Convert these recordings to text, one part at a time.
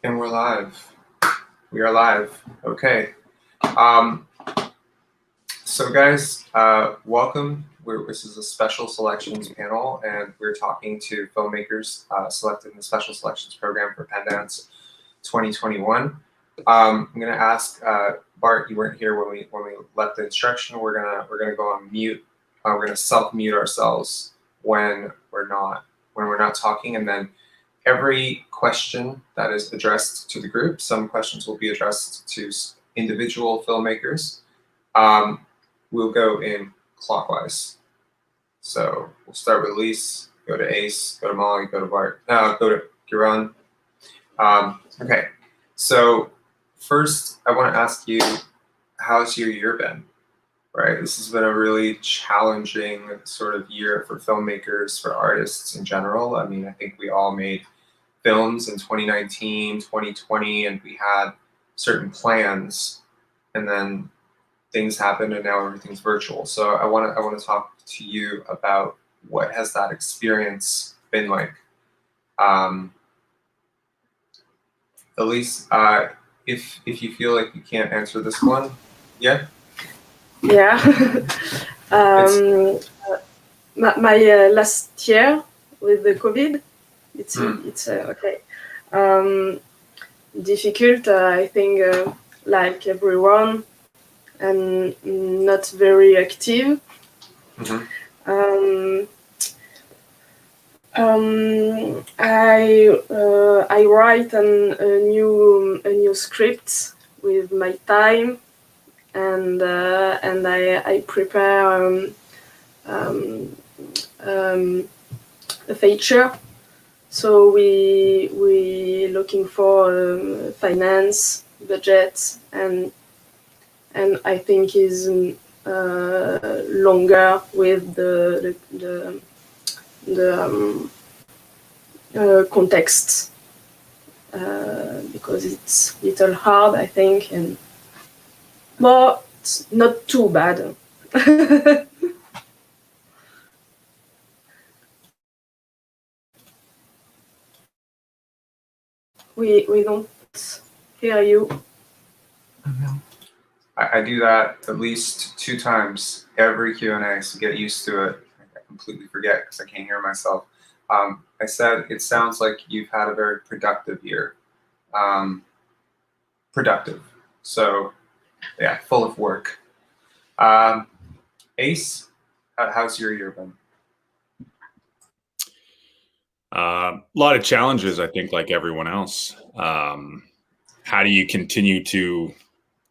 And we're live. We are live. Okay. So guys, welcome. This is a special selections panel, and we're talking to filmmakers selected in the special selections program for Pendance 2021. I'm going to ask Bart. You weren't here when we left the instruction. We're gonna go on mute. We're going to self-mute ourselves when we're not talking, and then every question that is addressed to the group, some questions will be addressed to individual filmmakers. We'll go in clockwise. So we'll start with Elise, go to Ace, go to Molly, go to Bart, go to Kiran. Okay, so first I want to ask you, how's your year been? Right, this has been a really challenging sort of year for filmmakers, for artists in general. I mean, I think we all made films in 2019, 2020, and we had certain plans, and then things happened, and now everything's virtual. So I want to talk to you about what has that experience been like. Elise, if you feel like you can't answer this one yet. Yeah. My last year with the COVID, it's okay. Difficult, I think, like everyone, and not very active. Mm-hmm. I write a new script with my time. And I prepare a feature. So we looking for finance, budget, and I think is longer with the context because it's a little hard, I think, and. But not too bad. we don't hear you. I do that at least 2 times every Q&A, so get used to it. I completely forget because I can't hear myself. I said it sounds like you've had a very productive year. Productive. So. Yeah, full of work. Ace, how's your year been? A lot of challenges, I think, like everyone else. How do you continue to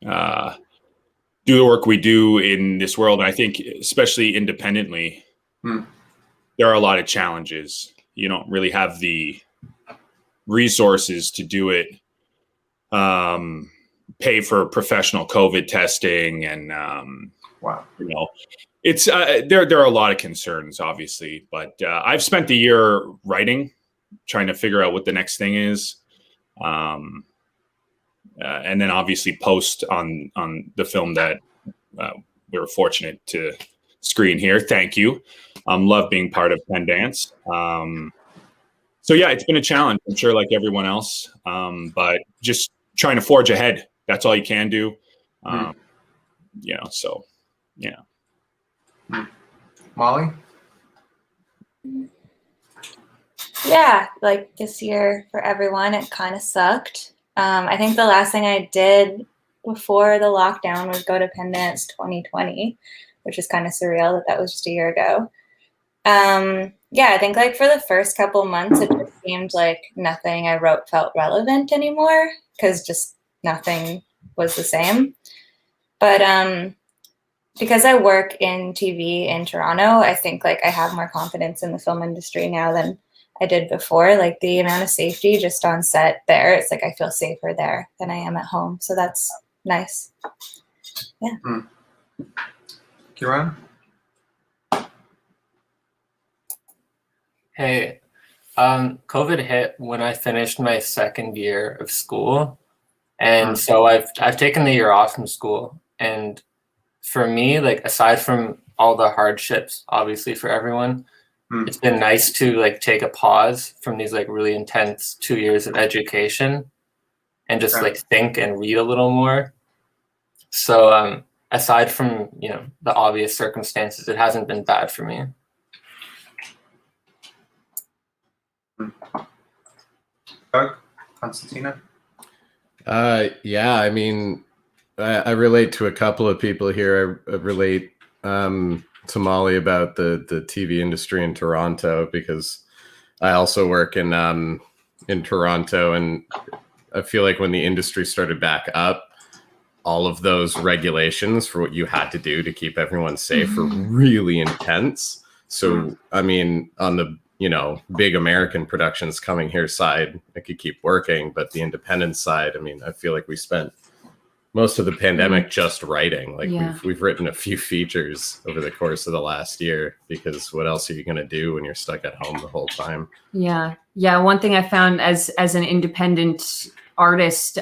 do the work we do in this world? And I think, especially independently, there are a lot of challenges. You don't really have the resources to do it. Pay for professional COVID testing, and wow, you know, it's there are a lot of concerns, obviously, but I've spent the year writing, trying to figure out what the next thing is, and then obviously post on the film that we were fortunate to screen here. Thank you. Love being part of Pendance. So yeah, it's been a challenge, I'm sure, like everyone else, but just trying to forge ahead. That's all you can do. You know, so yeah. Molly? Yeah, like this year for everyone, it kind of sucked. I think the last thing I did before the lockdown was go to Pendance 2020, which is kind of surreal that was just a year ago. Yeah, I think like for the first couple months, it just seemed like nothing I wrote felt relevant anymore because just nothing was the same. But because I work in TV in Toronto, I think like I have more confidence in the film industry now than I did before. Like the amount of safety just on set there, it's like I feel safer there than I am at home. So that's nice. Yeah. Kiran? Hey, COVID hit when I finished my second year of school. And so I've taken the year off from school. And for me, like aside from all the hardships, obviously for everyone, it's been nice to like take a pause from these like really intense 2 years of education and just Okay. like think and read a little more. So aside from, you know, the obvious circumstances, it hasn't been bad for me. Doug, Constantina? Yeah, I mean, I relate to a couple of people here. I relate to Molly about the TV industry in Toronto, because I also work in Toronto, and I feel like when the industry started back up, all of those regulations for what you had to do to keep everyone safe were really intense. So, I mean, on the, you know, big American productions coming here side, I could keep working, but the independent side, I mean, I feel like we spent most of the pandemic just writing. Like we've written a few features over the course of the last year, because what else are you going to do when you're stuck at home the whole time? Yeah. One thing I found as an independent artist,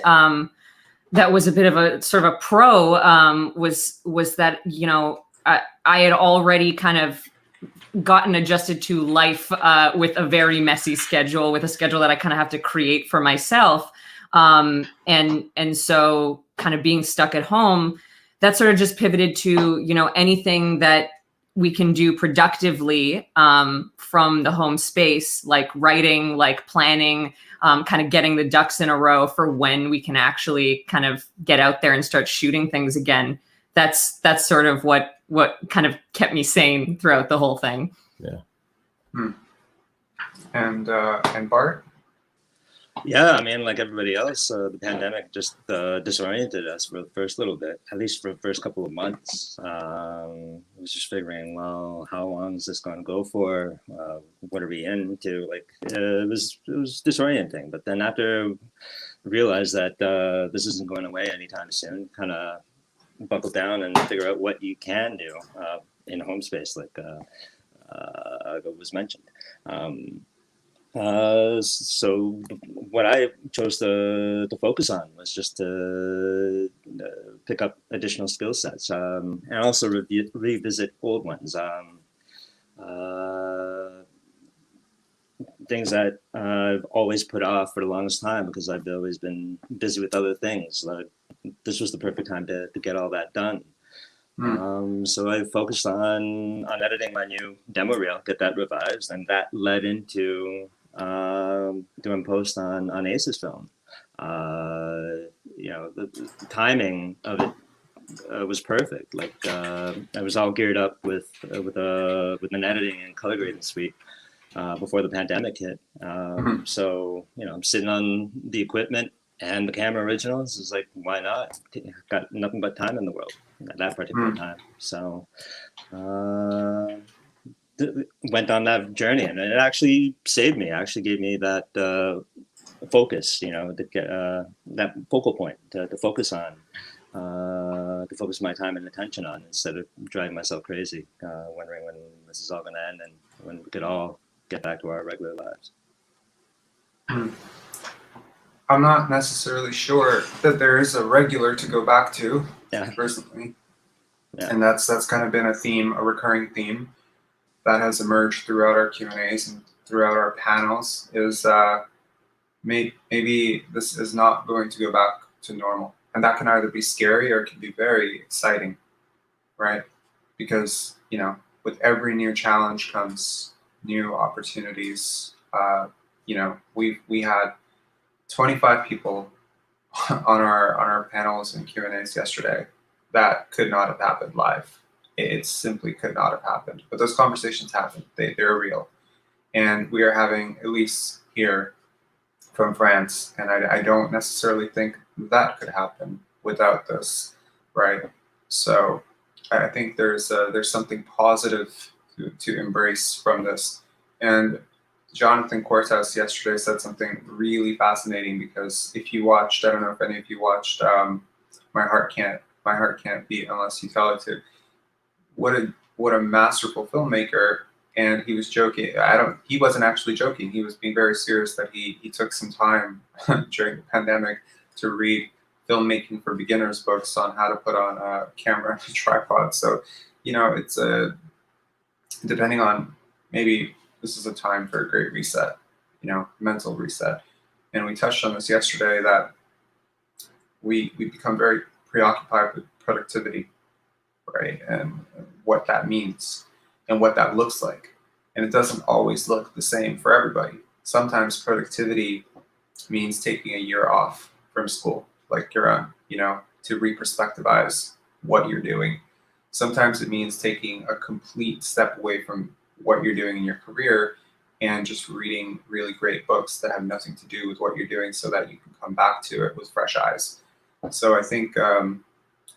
that was a bit of a sort of a pro, was that, you know, I had already kind of gotten adjusted to life with a very messy schedule, with a schedule that I kind of have to create for myself. And so kind of being stuck at home, that sort of just pivoted to, you know, anything that we can do productively from the home space, like writing, like planning, kind of getting the ducks in a row for when we can actually kind of get out there and start shooting things again. That's sort of what kind of kept me sane throughout the whole thing. Yeah. And Bart? Yeah, I mean, like everybody else, the pandemic just disoriented us for the first little bit, at least for the first couple of months. I was just figuring, well, how long is this going to go for? What are we into? Like, it was disorienting. But then after I realized that this isn't going away anytime soon, kind of buckle down and figure out what you can do in home space, like was mentioned. So what I chose to focus on was just to pick up additional skill sets, and also revisit old ones. Things that I've always put off for the longest time because I've always been busy with other things. This was the perfect time to get all that done. So I focused on editing my new demo reel, get that revised, and that led into doing post on Ace's film. You know, the timing of it was perfect. Like I was all geared up with an editing and color grading suite before the pandemic hit. So you know, I'm sitting on the equipment and the camera originals. Is like, why not? Got nothing but time in the world at that particular time. So went on that journey, and it actually saved me. It actually gave me that focus, you know, to get that focal point to focus on, to focus my time and attention on, instead of driving myself crazy, wondering when this is all going to end and when we could all get back to our regular lives. I'm not necessarily sure that there is a regular to go back to, personally. Yeah. And that's kind of been a theme, a recurring theme that has emerged throughout our Q&As and throughout our panels, is maybe this is not going to go back to normal. And that can either be scary or it can be very exciting, right? Because, you know, with every new challenge comes new opportunities. You know, we had 25 people on our panels and Q&As yesterday. That could not have happened live. It simply could not have happened. But those conversations happened. They're real. And we are having, at least here from France, and I don't necessarily think that could happen without this, right? So I think there's something positive to embrace from this. And Jonathan Cortez yesterday said something really fascinating, because if you watched, I don't know if any of you watched My Heart Can't Beat Unless You Tell It To. What a masterful filmmaker. And he was joking. He wasn't actually joking. He was being very serious that he took some time during the pandemic to read filmmaking for beginners books on how to put on a camera and a tripod. So, you know, it's depending on, maybe this is a time for a great reset, you know, mental reset. And we touched on this yesterday, that we become very preoccupied with productivity, right? And what that means and what that looks like. And it doesn't always look the same for everybody. Sometimes productivity means taking a year off from school, like you're on, to reperspectivize what you're doing. Sometimes it means taking a complete step away from what you're doing in your career and just reading really great books that have nothing to do with what you're doing so that you can come back to it with fresh eyes. So I think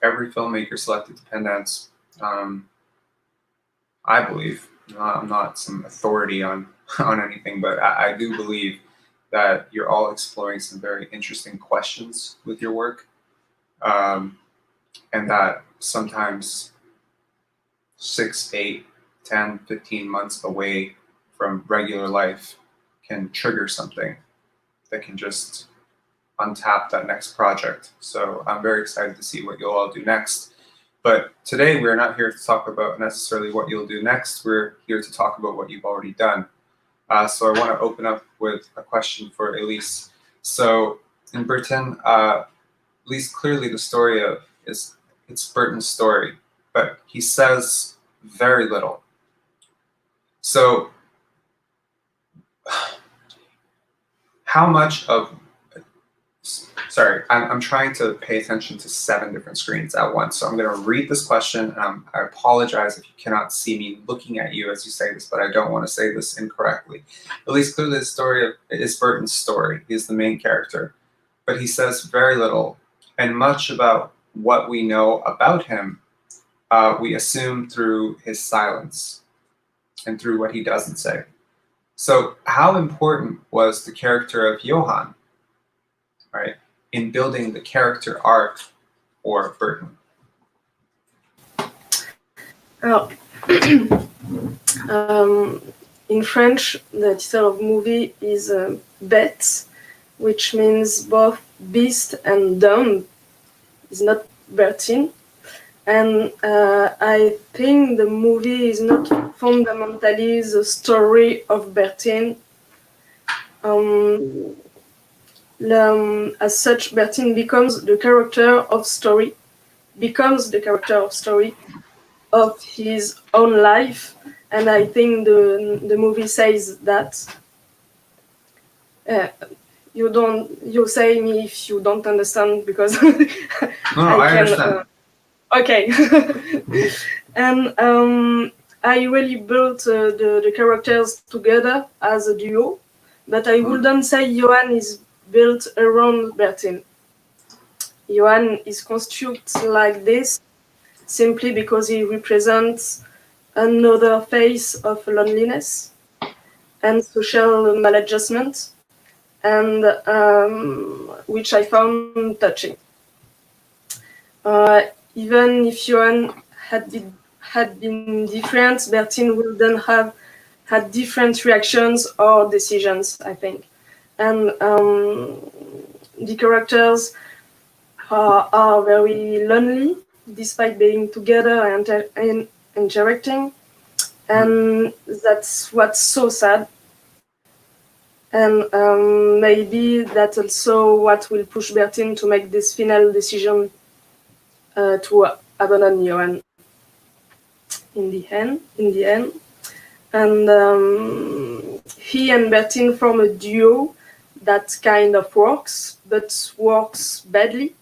every filmmaker selected to Pendance, I believe, I'm not some authority on anything, but I do believe that you're all exploring some very interesting questions with your work, and that sometimes 6, 8, 10, 15 months away from regular life can trigger something that can just untap that next project. So I'm very excited to see what you'll all do next. But today we're not here to talk about necessarily what you'll do next. We're here to talk about what you've already done. So I want to open up with a question for Elise. So in Burton, Elise, clearly the story it's Burton's story, but he says very little. So how much of, sorry, I'm trying to pay attention to 7 different screens at once. So I'm going to read this question. And I apologize if you cannot see me looking at you as you say this, but I don't want to say this incorrectly. At least clearly the story is Burton's story. He's the main character. But he says very little, and much about what we know about him, we assume through his silence and through what he doesn't say. So how important was the character of Johann, right, in building the character arc for Burton? In French, the title of movie is Bête, which means both beast and dumb. It's not Bertin. And I think the movie is not fundamentally the story of Bertin. As such, Bertin becomes the character of story of his own life, and I think the movie says that. You say me if you don't understand, because I understand. Okay. And I really built the characters together as a duo, but I wouldn't say Johann is built around Bertin. Johann is constructed like this simply because he represents another phase of loneliness and social maladjustment, and which I found touching. Even if Johann had been different, Bertin wouldn't have had different reactions or decisions, I think. And the characters are very lonely, despite being together and interacting. And that's what's so sad. And maybe that's also what will push Bertin to make this final decision to abandon Johann in the end. And he and Bertin form a duo that kind of works, but works badly,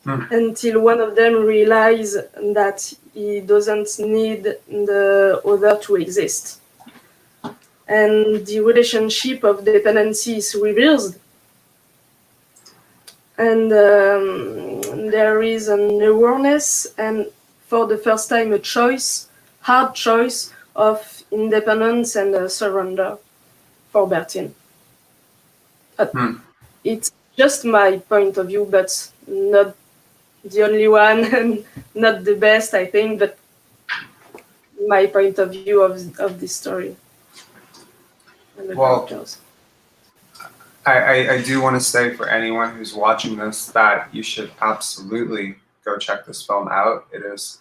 until one of them realizes that he doesn't need the other to exist. And the relationship of dependency is reversed. And there is an awareness, and for the first time, a hard choice of independence and surrender for Bertin. It's just my point of view, but not the only one, and not the best, I think, but my point of view of this story. Well, I do want to say for anyone who's watching this that you should absolutely go check this film out. It is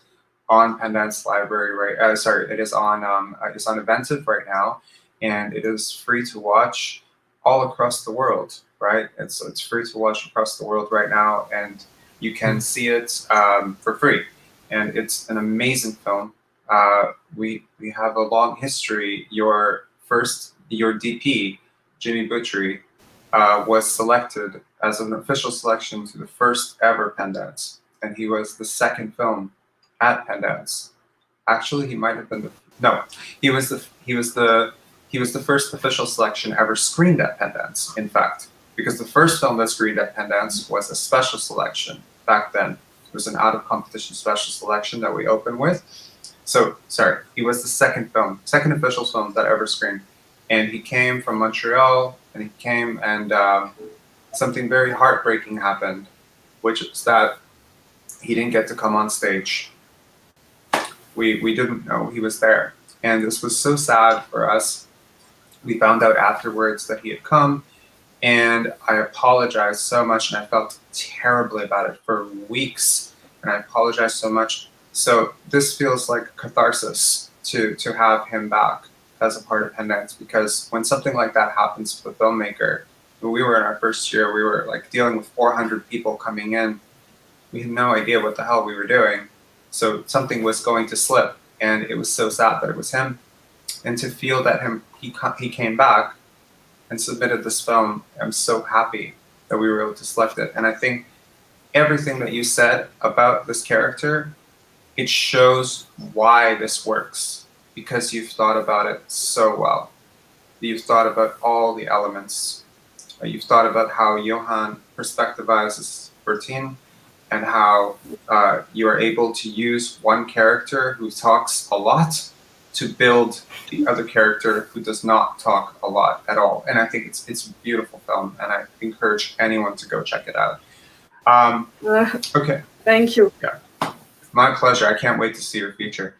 on Pendance Library, it is on Inventive right now, and it is free to watch. all across the world, right? It's free to watch across the world right now, and you can see it for free. And it's an amazing film. We have a long history. Your DP, Jimmy Butchery, was selected as an official selection to the first ever Pendance, and he was the second film at Pendance. Actually, he might have been he was the first official selection ever screened at Pendance. In fact, because the first film that screened at Pendance was a special selection back then. It was an out of competition special selection that we opened with. So sorry, he was the second official film that ever screened, and he came from Montreal, and he came and something very heartbreaking happened, which is that he didn't get to come on stage. We didn't know he was there, and this was so sad for us. We found out afterwards that he had come, and I apologized so much, and I felt terribly about it for weeks, and I apologized so much. So this feels like catharsis to have him back as a part of Pendance, because when something like that happens to a filmmaker, when we were in our first year, we were like dealing with 400 people coming in. We had no idea what the hell we were doing. So something was going to slip, and it was so sad that it was him. And to feel that he came back and submitted this film, I'm so happy that we were able to select it. And I think everything that you said about this character, it shows why this works, because you've thought about it so well. You've thought about all the elements. You've thought about how Johan perspectivizes Bertine, and how you are able to use one character who talks a lot to build the other character who does not talk a lot at all. And I think it's a beautiful film, and I encourage anyone to go check it out. Okay. Thank you. Yeah, my pleasure. I can't wait to see your feature.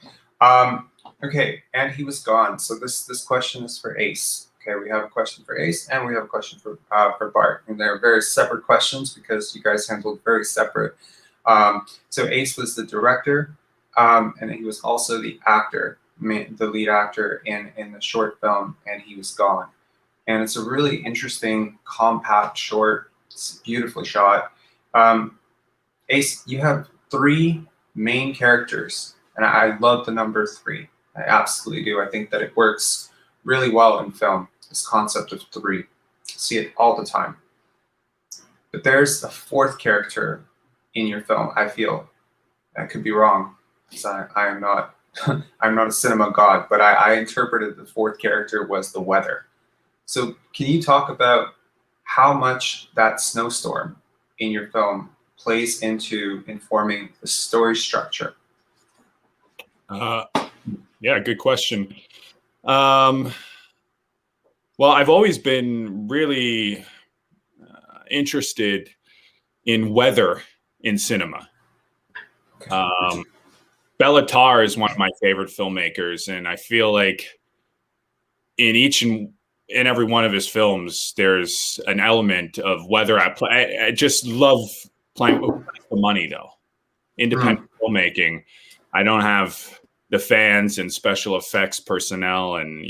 Okay, and he was gone. So this question is for Ace. Okay, we have a question for Ace, and we have a question for Bart, and they're very separate questions because you guys handled very separate. So Ace was the director, and he was also the actor, the lead actor in the short film, and he was gone. And it's a really interesting, compact short. It's beautifully shot. Ace, you have 3 main characters, and I love the number 3. I absolutely do. I think that it works really well in film, this concept of 3. See it all the time. But there's a 4th character in your film, I feel. I could be wrong, because I am not I'm not a cinema god, but I interpreted the 4th character was the weather. So can you talk about how much that snowstorm in your film plays into informing the story structure? Yeah, good question. Well, I've always been really interested in weather in cinema. Bela Tarr is one of my favorite filmmakers, and I feel like in each and every one of his films, there's an element of weather at play. I just love playing with the money, though. Independent filmmaking. I don't have the fans and special effects personnel and,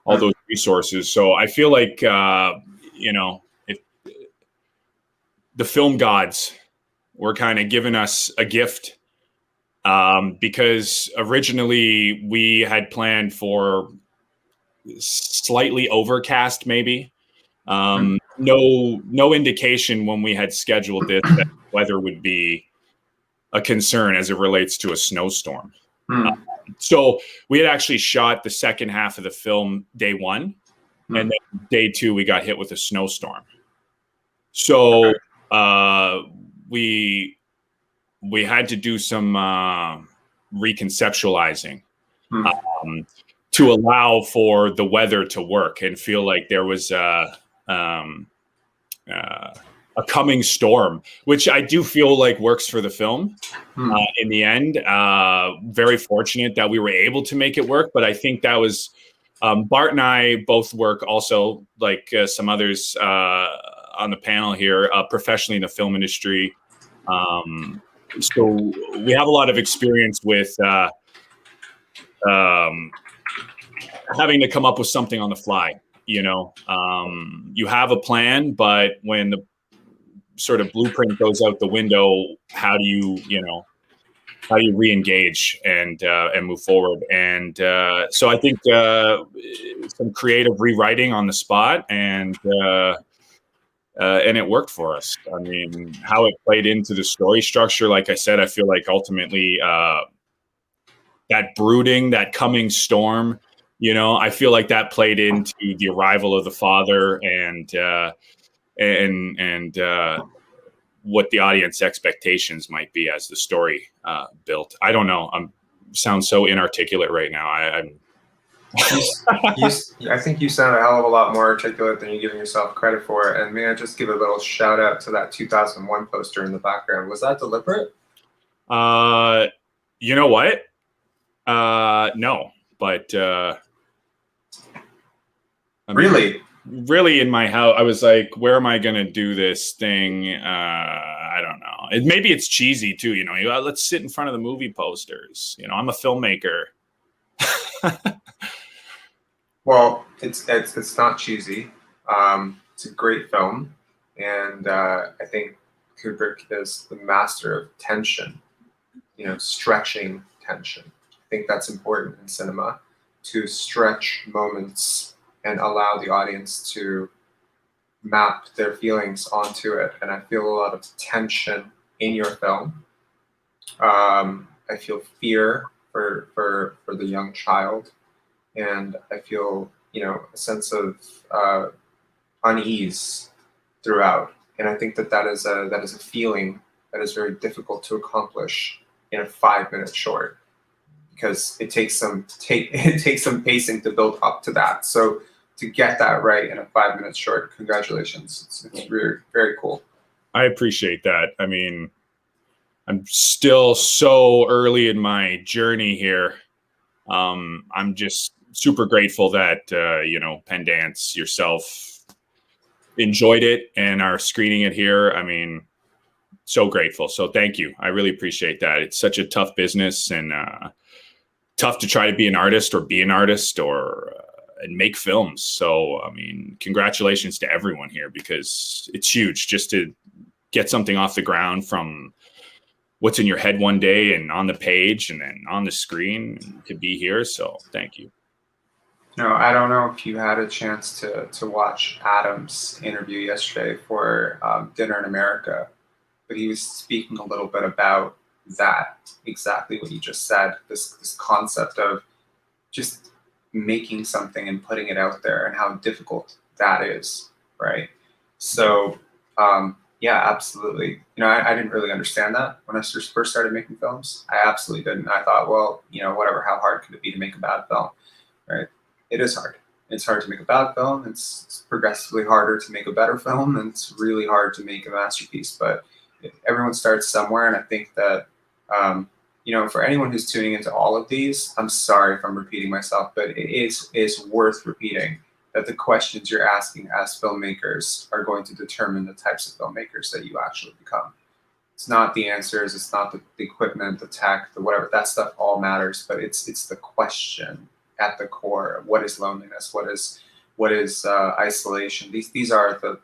all those resources. So I feel like, if the film gods were kind of giving us a gift, because originally we had planned for slightly overcast, maybe. No indication when we had scheduled this that weather would be a concern as it relates to a snowstorm. So we had actually shot the second half of the film day 1, and then day 2 we got hit with a snowstorm. So we had to do some reconceptualizing to allow for the weather to work and feel like there was a coming storm, which I do feel like works for the film in the end. Very fortunate that we were able to make it work, but I think that was Bart and I both work also, like some others on the panel here, professionally in the film industry. So we have a lot of experience with having to come up with something on the fly. you know. You have a plan, but when the sort of blueprint goes out the window, how do you re-engage and move forward? And so I think some creative rewriting on the spot, and it worked for us. I mean, how it played into the story structure, like I said, I feel like ultimately that brooding, that coming storm, I feel like that played into the arrival of the father, and what the audience expectations might be as the story built. I don't know. Sound so inarticulate right now. I think you sound a hell of a lot more articulate than you're giving yourself credit for. And may I just give a little shout out to that 2001 poster in the background? Was that deliberate? You know what? No, but really? Really in my house, I was like, where am I going to do this thing? I don't know. Maybe it's cheesy too. Let's sit in front of the movie posters. I'm a filmmaker. Well, it's not cheesy. It's a great film, and I think Kubrick is the master of tension. Stretching tension. I think that's important in cinema, to stretch moments and allow the audience to map their feelings onto it. And I feel a lot of tension in your film. I feel fear for the young child, and I feel a sense of unease throughout. And I think that is a feeling that is very difficult to accomplish in a 5-minute short, because it takes some pacing to build up to that. So to get that right in a 5-minute short, congratulations. It's very, very cool. I appreciate that. I mean, I'm still so early in my journey here. I'm just super grateful that, Pendance, yourself, enjoyed it and are screening it here. I mean, so grateful. So thank you. I really appreciate that. It's such a tough business, and tough to try to be an artist or and make films. So, I mean, congratulations to everyone here, because it's huge just to get something off the ground from what's in your head one day and on the page and then on the screen, to be here. So thank you. No, I don't know if you had a chance to watch Adam's interview yesterday for Dinner in America, but he was speaking a little bit about that, exactly what you just said, this concept of just making something and putting it out there, and how difficult that is, right? So yeah, absolutely. I didn't really understand that when I first started making films. I absolutely didn't. I thought, well, whatever, how hard could it be to make a bad film, right? It is hard. It's hard to make a bad film. It's progressively harder to make a better film, and it's really hard to make a masterpiece. But everyone starts somewhere, and I think that for anyone who's tuning into all of these, I'm sorry if I'm repeating myself, but it is worth repeating that the questions you're asking as filmmakers are going to determine the types of filmmakers that you actually become. It's not the answers, it's not the equipment, the tech, the whatever. That stuff all matters, but it's the question at the core. What is loneliness? What is isolation? These are the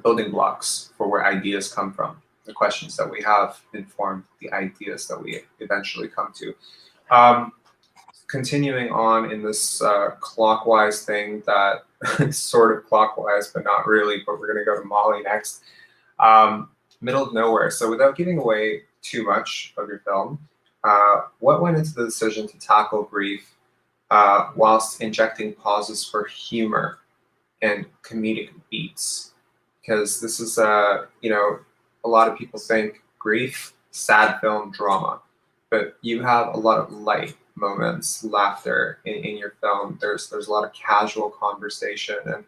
building blocks for where ideas come from. The questions that we have inform the ideas that we eventually come to. Continuing on in this clockwise thing that is sort of clockwise, but not really, but we're going to go to Molly next. Middle of Nowhere. So without giving away too much of your film, what went into the decision to tackle grief whilst injecting pauses for humor and comedic beats? Because this is, a lot of people think grief, sad film, drama, but you have a lot of light moments, laughter in your film. There's a lot of casual conversation, and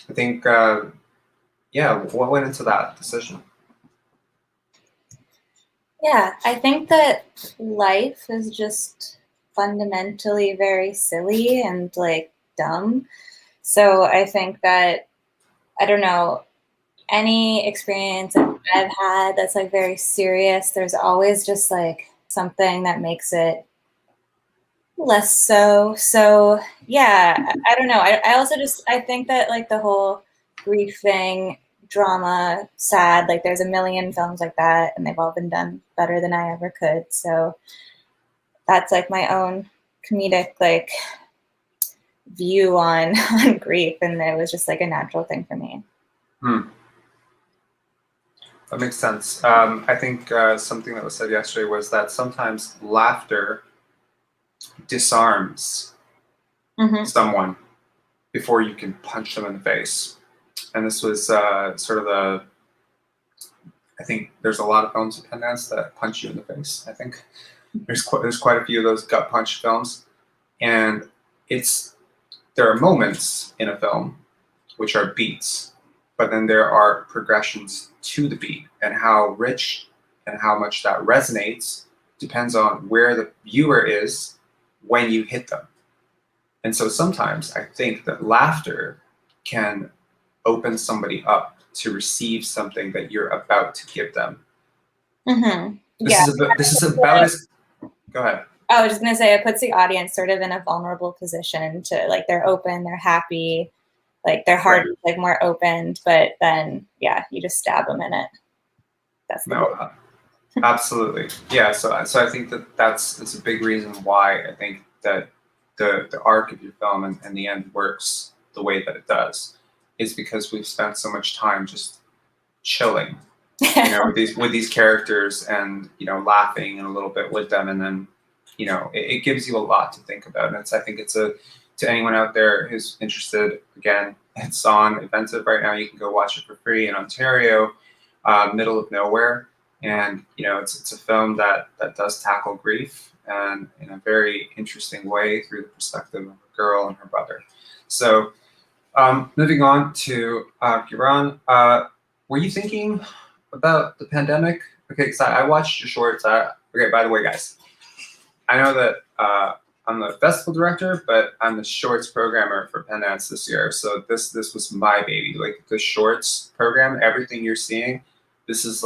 I think, what went into that decision? Yeah, I think that life is just fundamentally very silly and dumb. So I think that, I don't know, any experience that I've had that's very serious, there's always just something that makes it Less so. So yeah, I don't know. I also I think that like the whole grief thing, drama, sad, like there's a million films like that and they've all been done better than I ever could. So that's like my own comedic like view on on grief, and it was just like a natural thing for me. That makes sense. I think something that was said yesterday was that sometimes laughter disarms someone before you can punch them in the face. And this was sort of I think there's a lot of films in Pendance that punch you in the face. I think there's quite a few of those gut punch films, and there are moments in a film which are beats, but then there are progressions to the beat, and how rich and how much that resonates depends on where the viewer is when you hit them. And so sometimes I think that laughter can open somebody up to receive something that you're about to give them. This is about as, go ahead. I was just gonna say, it puts the audience sort of in a vulnerable position to like, they're open, they're happy, like their heart is like more opened, but then yeah, you just stab them in it. That's the absolutely. Yeah, so I think that's a big reason why I think that the arc of your film and the end works the way that it does, is because we've spent so much time just chilling, you know, with these characters, and you know, laughing and a little bit with them, and then you know, it gives you a lot to think about. And I think it's to anyone out there who's interested, again, it's on Inventive right now. You can go watch it for free in Ontario, middle of nowhere. And, you know, it's a film that does tackle grief, and in a very interesting way through the perspective of a girl and her brother. So moving on to Kiran, were you thinking about the pandemic? Okay, because I watched your shorts. Okay, by the way, guys, I know that I'm the festival director, but I'm the shorts programmer for Pendance this year. So this was my baby, like the shorts program. Everything you're seeing, this has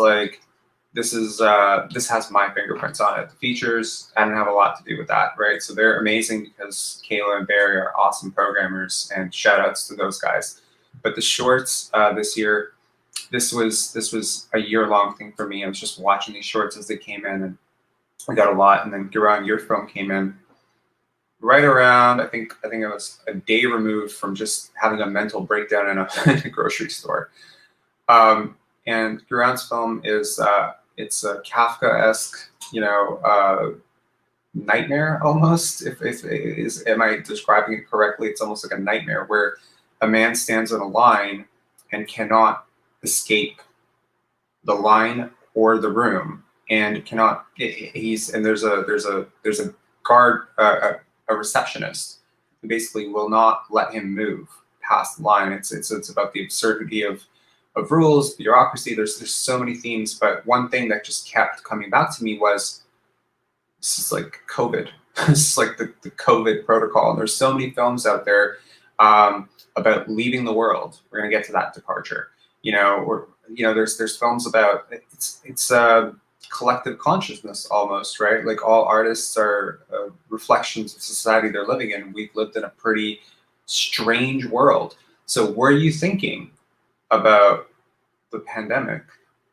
my fingerprints on it. The features, I don't have a lot to do with that, right? So they're amazing because Kayla and Barry are awesome programmers, and shout outs to those guys. But the shorts this year, this was a year-long thing for me. I was just watching these shorts as they came in, and I got a lot. And then Giran, your film came in right around, I think it was a day removed from just having a mental breakdown in a grocery store. And Giran's film is it's a Kafka-esque, you know, nightmare almost. Am I describing it correctly? It's almost like a nightmare where a man stands on a line and cannot escape the line or the room, and cannot. There's a guard, a receptionist who basically will not let him move past the line. It's about the absurdity of rules, bureaucracy. There's so many themes, but one thing that just kept coming back to me was, this is like COVID. This is like the COVID protocol. And there's so many films out there about leaving the world. We're gonna get to that departure. You know, or you know, there's films about it's collective consciousness almost, right? Like all artists are reflections of society they're living in. We've lived in a pretty strange world. So were you thinking about the pandemic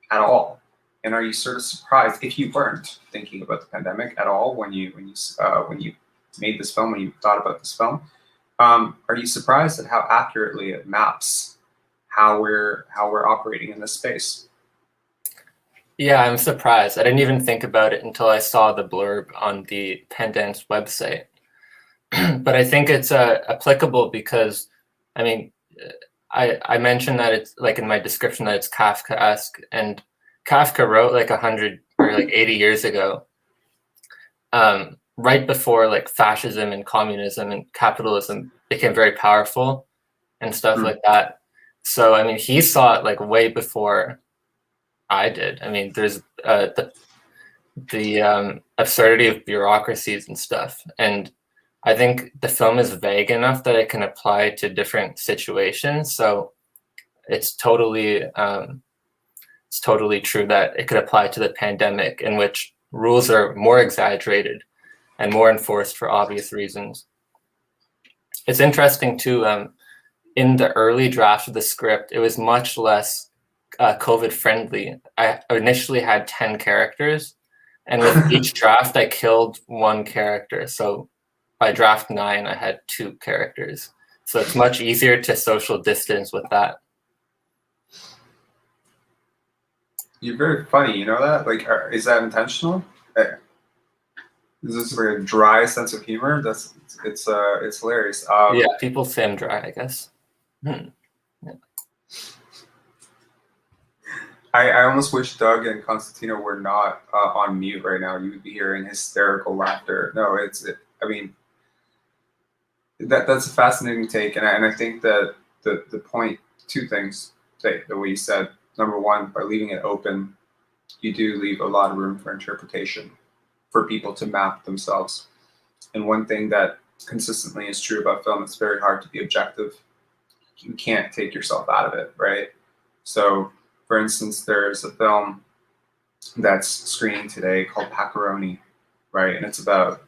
at all? And are you sort of surprised, if you weren't thinking about the pandemic at all when you made this film, when you thought about this film, are you surprised at how accurately it maps how we're operating in this space? Yeah, I'm surprised. I didn't even think about it until I saw the blurb on the Pendance website. But I think it's applicable because, I mean, I mentioned that it's like in my description that it's Kafka-esque, and Kafka wrote like 100 or like 80 years ago, right before like fascism and communism and capitalism became very powerful and stuff like that. So, I mean, he saw it like way before I did. I mean, there's the absurdity of bureaucracies and stuff. And I think the film is vague enough that it can apply to different situations. So it's totally true that it could apply to the pandemic, in which rules are more exaggerated and more enforced for obvious reasons. It's interesting too, in the early draft of the script, it was much less COVID friendly. I initially had 10 characters, and with each draft, I killed one character. So by draft 9, I had 2 characters. So it's much easier to social distance with that. You're very funny, you know that? Like, is that intentional? Is this like a dry sense of humor? It's hilarious. Yeah, people say I'm dry, I guess. Yeah. I almost wish Doug and Constantino were not on mute right now. You would be hearing hysterical laughter. No, I mean, that's a fascinating take, and I think that the point, 2 things that the way you said. Number one, by leaving it open, you do leave a lot of room for interpretation, for people to map themselves. And one thing that consistently is true about film, it's very hard to be objective. You can't take yourself out of it, right? So, for instance, there's a film that's screening today called Paccaroni, right? And it's about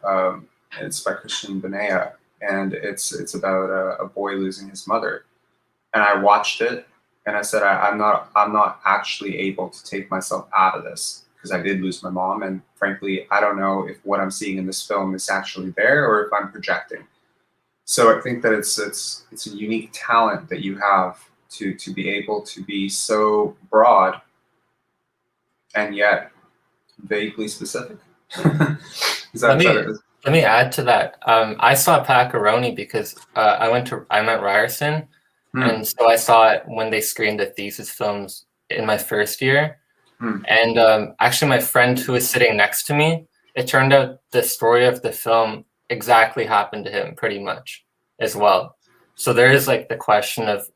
it's by Christian Benea, and it's about a boy losing his mother. And I watched it, and I said, I'm not actually able to take myself out of this, because I did lose my mom, and frankly, I don't know if what I'm seeing in this film is actually there or if I'm projecting. So I think that it's a unique talent that you have to be able to be so broad and yet vaguely specific. Let me add to that. I saw Paccaroni because I'm at Ryerson, and so I saw it when they screened the thesis films in my first year. And actually, my friend who was sitting next to me, it turned out the story of the film exactly happened to him pretty much as well. So there is like the question of,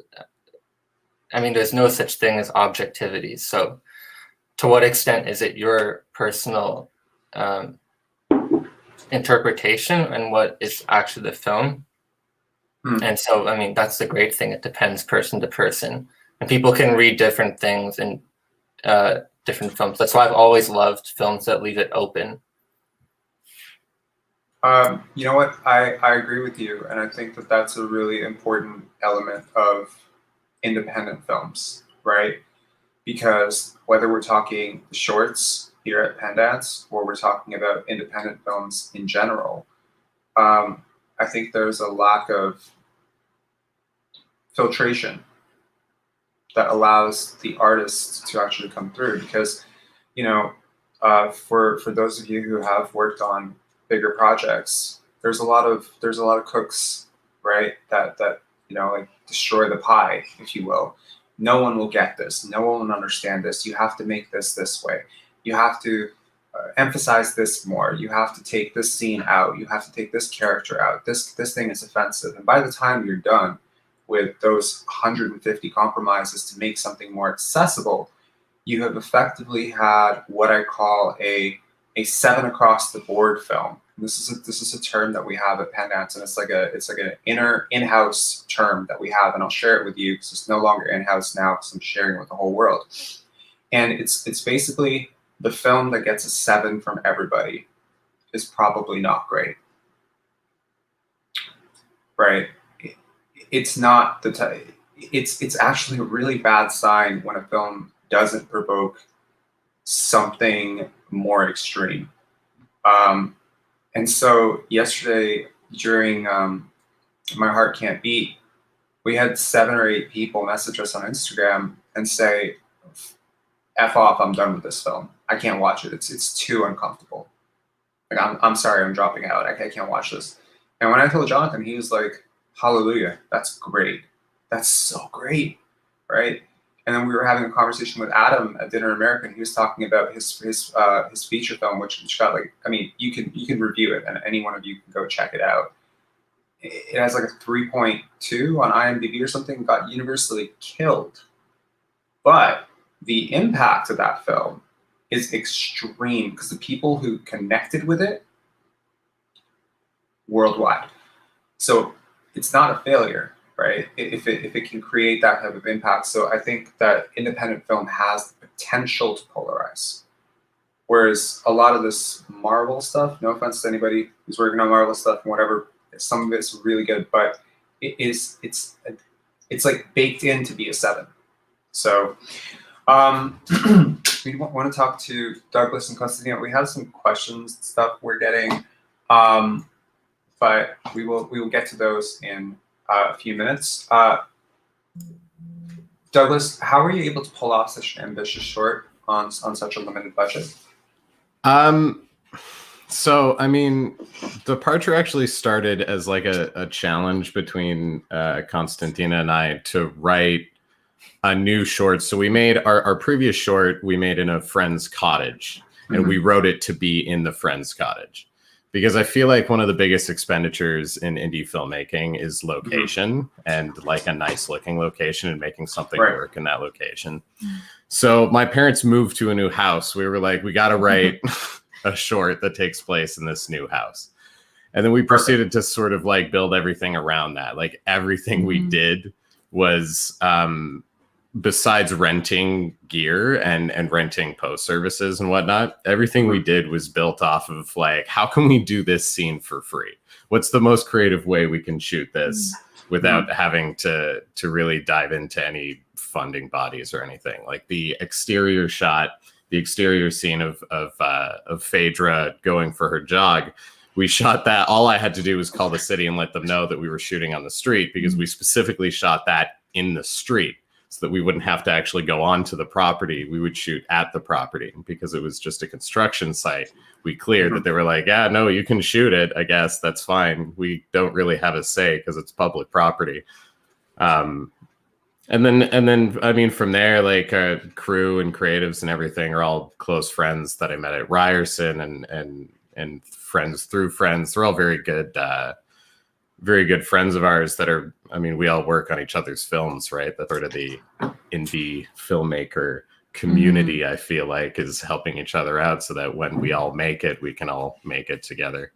I mean, there's no such thing as objectivity. So to what extent is it your personal interpretation and what is actually the film? And so, I mean, that's the great thing. It depends person to person, and people can read different things in different films. That's why I've always loved films that leave it open. You know what? I agree with you, and I think that that's a really important element of independent films, right? Because whether we're talking shorts here at Pendance or we're talking about independent films in general, I think there's a lack of filtration that allows the artists to actually come through. Because, you know, for those of you who have worked on bigger projects, there's a lot of cooks, right? That you know, like destroy the pie, if you will. No one will get this. No one will understand this. You have to make this way. You have to emphasize this more. You have to take this scene out. You have to take this character out. This thing is offensive. And by the time you're done with those 150 compromises to make something more accessible, you have effectively had what I call a 7 across the board film. And this is a term that we have at Pendance, and it's like an in-house term that we have, and I'll share it with you because it's no longer in-house now because I'm sharing it with the whole world. And it's basically the film that gets a 7 from everybody is probably not great, right? It's not it's actually a really bad sign when a film doesn't provoke something more extreme. And so yesterday during My Heart Can't Beat, we had 7 or 8 people message us on Instagram and say, F off, I'm done with this film. I can't watch it. It's too uncomfortable. Like, I'm sorry, I'm dropping out. I can't watch this. And when I told Jonathan, he was like, hallelujah, that's great. That's so great, right? And then we were having a conversation with Adam at Dinner America, and he was talking about his feature film, which got like, I mean, you can review it, and any one of you can go check it out. It has like a 3.2 on IMDb or something, got universally killed. But the impact of that film is extreme because the people who connected with it worldwide. So it's not a failure, right? If it can create that type of impact. So I think that independent film has the potential to polarize, Whereas a lot of this Marvel stuff, no offense to anybody who's working on Marvel stuff and whatever, some of it's really good, but it's like baked in to be a 7. So we want to talk to Douglas and Constantino. We have some questions and stuff we're getting, but we will get to those in a few minutes. Douglas, how were you able to pull off such an ambitious short on such a limited budget? So, I mean, Departure actually started as like a challenge between Constantina and I to write a new short. So we made our previous short, we made in a friend's cottage, and we wrote it to be in the friend's cottage. Because I feel like one of the biggest expenditures in indie filmmaking is location and like a nice looking location and making something work in that location. So my parents moved to a new house. We were like, we got to write a short that takes place in this new house. And then we proceeded to sort of like build everything around that. Like everything we did was, besides renting gear and renting post services and whatnot, everything we did was built off of like, how can we do this scene for free? What's the most creative way we can shoot this without having to really dive into any funding bodies or anything? Like the exterior shot, the exterior scene of Phaedra going for her jog, we shot that. All I had to do was call the city and let them know that we were shooting on the street, because we specifically shot that in the street, so that we wouldn't have to actually go onto the property. We would shoot at the property, because it was just a construction site. We cleared that. They were like, yeah, no, you can shoot it. I guess that's fine. We don't really have a say because it's public property. And then, I mean, from there, like crew and creatives and everything are all close friends that I met at Ryerson and friends through friends. They're all very good friends of ours that are, I mean, we all work on each other's films, right? That's sort of the indie filmmaker community, I feel like, is helping each other out so that when we all make it, we can all make it together.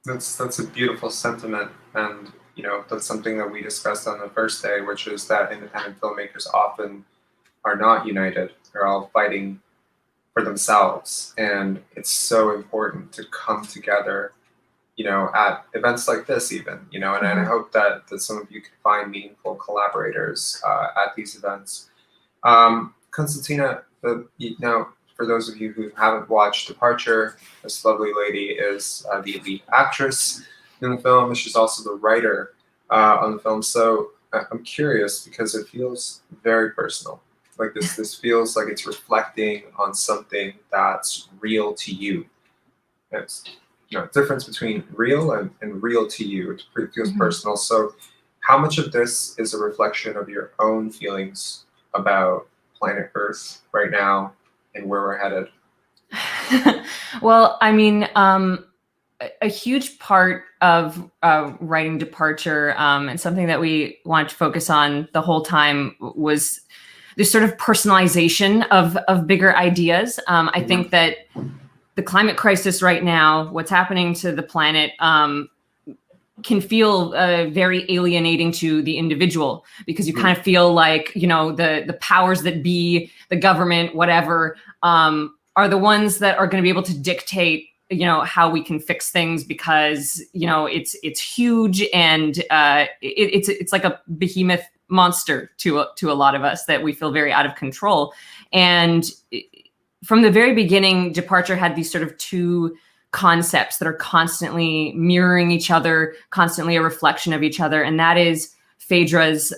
That's a beautiful sentiment. And, you know, that's something that we discussed on the first day, which is that independent filmmakers often are not united. They're all fighting for themselves. And it's so important to come together, you know, at events like this even, you know, and I hope that some of you can find meaningful collaborators at these events. Constantina, you know, for those of you who haven't watched Departure, this lovely lady is the lead actress in the film. She's also the writer on the film. So I'm curious, because it feels very personal. Like this feels like it's reflecting on something that's real to you. It's, you know, difference between real and real to you. It feels personal. So how much of this is a reflection of your own feelings about planet Earth right now and where we're headed? Well, I mean, a huge part of writing Departure, and something that we wanted to focus on the whole time, was this sort of personalization of bigger ideas. I think that the climate crisis right now, what's happening to the planet, can feel very alienating to the individual, because you kind of feel like, you know, the powers that be, the government, whatever, are the ones that are going to be able to dictate, you know, how we can fix things, because, you know, it's huge, and it's like a behemoth monster to a lot of us that we feel very out of control. And from the very beginning, Departure had these sort of two concepts that are constantly mirroring each other, constantly a reflection of each other. And that is Phaedra's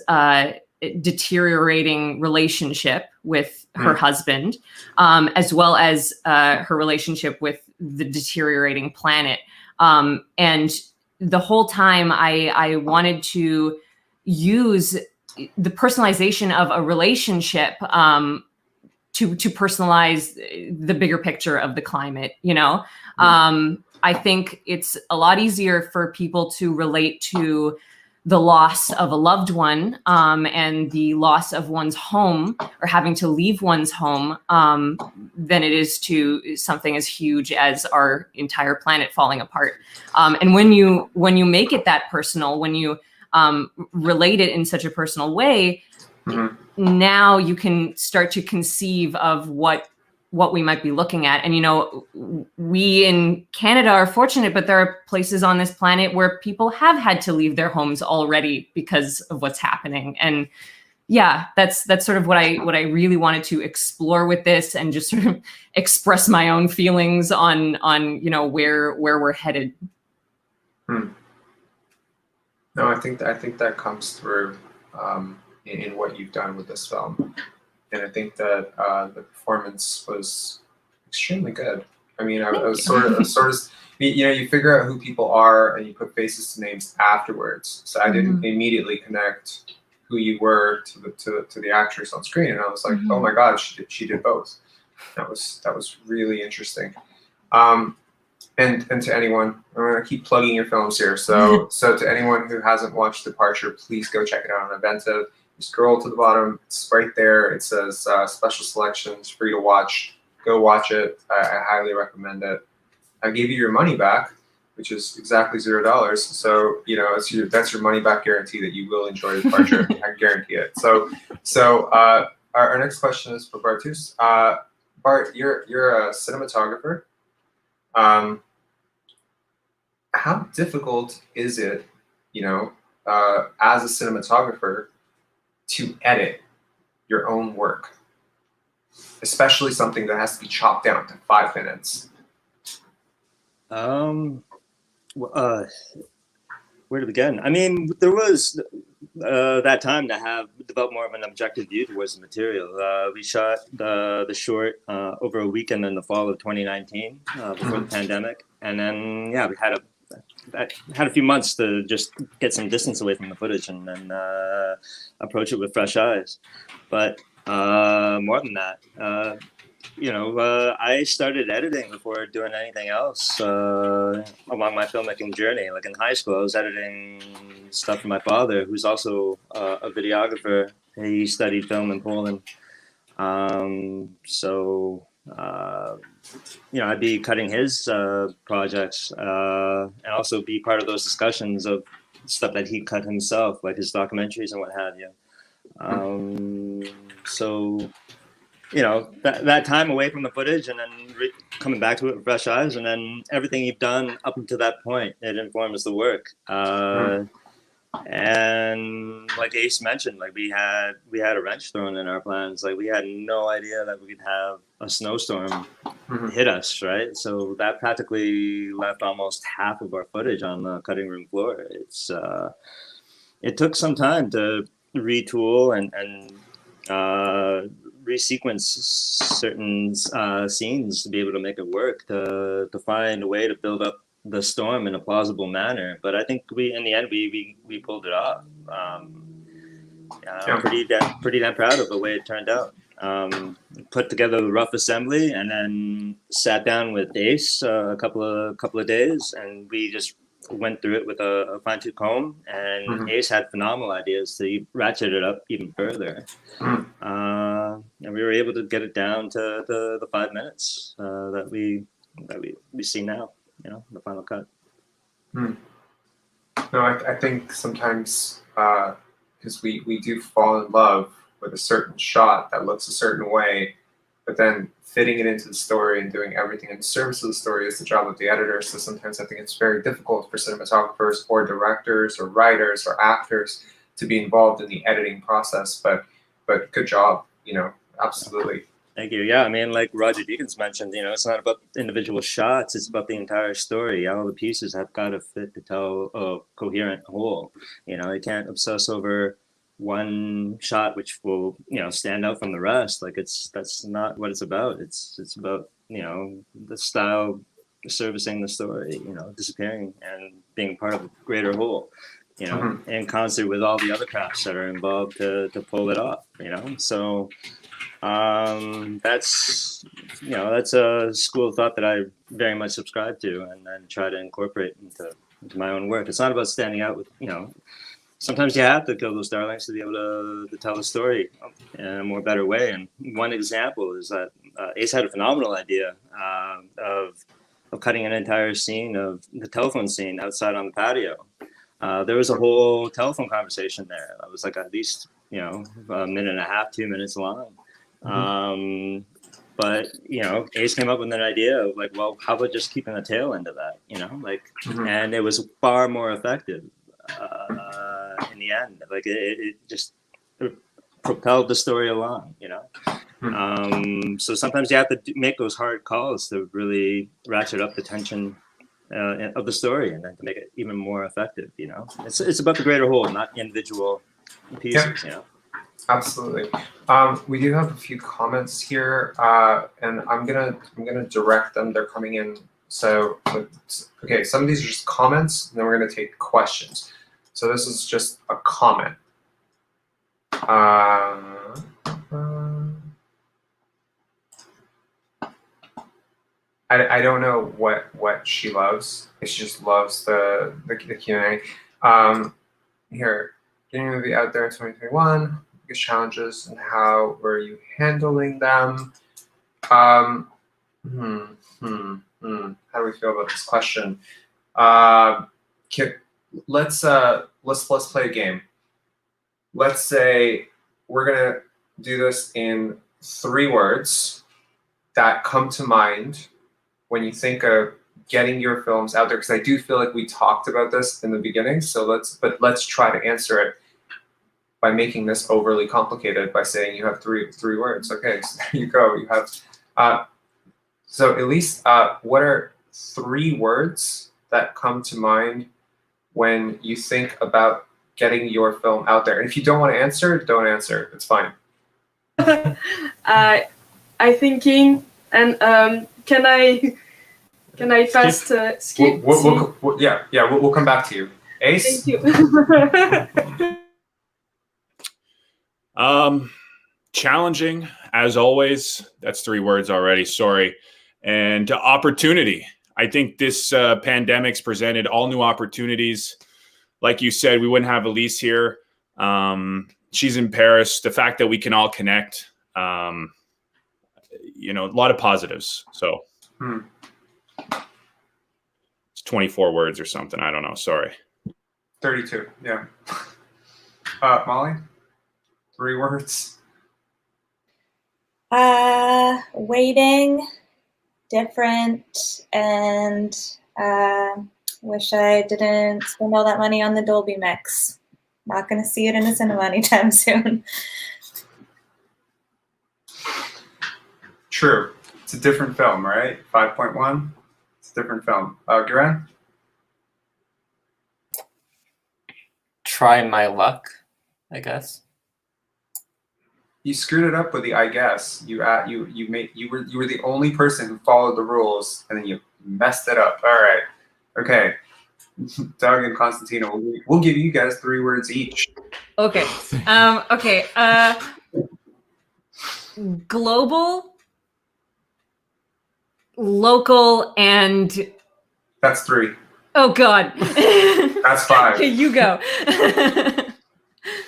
deteriorating relationship with her husband, as well as her relationship with the deteriorating planet. And the whole time I wanted to use the personalization of a relationship to personalize the bigger picture of the climate, you know? I think it's a lot easier for people to relate to the loss of a loved one, and the loss of one's home, or having to leave one's home, than it is to something as huge as our entire planet falling apart. And when you make it that personal, when you relate it in such a personal way, now you can start to conceive of what what we might be looking at. And, you know, we in Canada are fortunate, but there are places on this planet where people have had to leave their homes already because of what's happening. And yeah, that's sort of what I really wanted to explore with this, and just sort of express my own feelings on you know, where we're headed. No, I think that comes through in what you've done with this film, and I think that the performance was extremely good. I mean, I was sort of, you know, you figure out who people are and you put faces to names afterwards. So I didn't immediately connect who you were to the actress on screen, and I was like, oh my God, she did both. That was really interesting. And to anyone, I'm gonna keep plugging your films here. So to anyone who hasn't watched Departure, please go check it out on Inventive. You scroll to the bottom, it's right there. It says special selections, free to watch. Go watch it. I highly recommend it. I gave you your money back, which is exactly $0. So, you know, that's your money back guarantee that you will enjoy Departure. I guarantee it. So our next question is for Bartus. Bart, you're a cinematographer. How difficult is it, you know, as a cinematographer, to edit your own work, especially something that has to be chopped down to 5 minutes? Where to begin? I mean, there was that time to develop more of an objective view towards the material. We shot the short over a weekend in the fall of 2019 before the pandemic, and then we had a few months to just get some distance away from the footage and then approach it with fresh eyes. But more than that, you know, I started editing before doing anything else along my filmmaking journey. Like in high school, I was editing stuff for my father, who's also a videographer. He studied film in Poland. You know, I'd be cutting his projects and also be part of those discussions of stuff that he cut himself, like his documentaries and what have you. So, you know, that time away from the footage and then coming back to it with fresh eyes, and then everything you've done up until that point, it informs the work. And like Ace mentioned, like we had a wrench thrown in our plans. Like we had no idea that we could have a snowstorm hit us, right? So that practically left almost half of our footage on the cutting room floor. It took some time to retool and resequence certain scenes to be able to make it work, to find a way to build up the storm in a plausible manner. But I think in the end we pulled it off. I'm pretty damn proud of the way it turned out. Put together the rough assembly and then sat down with Ace a couple of days, and we just went through it with a fine-tooth comb, and Ace had phenomenal ideas to ratchet it up even further. And we were able to get it down to the 5 minutes that we see now, you know, the final cut. No, I think sometimes because we do fall in love with a certain shot that looks a certain way, but then fitting it into the story and doing everything in service of the story is the job of the editor. So sometimes I think it's very difficult for cinematographers or directors or writers or actors to be involved in the editing process. But good job, you know, absolutely. Thank you. Yeah, I mean, like Roger Deakins mentioned, you know, it's not about individual shots, it's about the entire story. All the pieces have got to fit to tell a coherent whole. You know, you can't obsess over one shot which will, you know, stand out from the rest. Like that's not what it's about. It's about, you know, the style servicing the story, you know, disappearing and being part of a greater whole, you know, in concert with all the other crafts that are involved to pull it off, you know. So that's a school of thought that I very much subscribe to and then try to incorporate into my own work. It's not about standing out with, you know, sometimes you have to kill those darlings to be able to tell the story in a more better way. And one example is that Ace had a phenomenal idea of cutting an entire scene of the telephone scene outside on the patio. There was a whole telephone conversation there. That was like at least, you know, a minute and a half, 2 minutes long. But Ace came up with an idea of like, well, how about just keeping the tail end of that? And it was far more effective in the end. Like it just propelled the story along. So sometimes you have to make those hard calls to really ratchet up the tension of the story, and then to make it even more effective. It's about the greater whole, not individual pieces. Absolutely. We do have a few comments here, and I'm gonna direct them. They're coming in. So, okay, some of these are just comments, and then we're gonna take questions. So this is just a comment. I don't know what she loves. She just loves the Q&A. Here, getting a movie out there in 2021. Biggest challenges and how were you handling them? How do we feel about this question? Let's play a game. Let's say we're gonna do this in 3 words that come to mind when you think of getting your films out there, because I do feel like we talked about this in the beginning. So let's try to answer it by making this overly complicated by saying you have three words. Okay, so there you go. You have so Elise, what are 3 words that come to mind when you think about getting your film out there? And if you don't want to answer, don't answer. It's fine. I thinking, and can I fast skip? We'll come back to you. Ace. Thank you. Challenging, as always. That's 3 words already. Sorry. And opportunity. I think this pandemic's presented all new opportunities. Like you said, we wouldn't have Elise here. She's in Paris. The fact that we can all connect, a lot of positives. So it's 24 words or something. I don't know. Sorry. 32. Yeah. Molly, 3 words. Waiting, different, and wish I didn't spend all that money on the Dolby Mix. Not going to see it in a cinema anytime soon. True. It's a different film, right? 5.1. It's a different film. Guerin? Try my luck, I guess. You screwed it up with the I guess. You were the only person who followed the rules, and then you messed it up. All right. Okay. Doug and Constantino, we'll give you guys 3 words each. Okay. Okay. Global, local, and That's 3. oh God. That's 5. Okay, you go.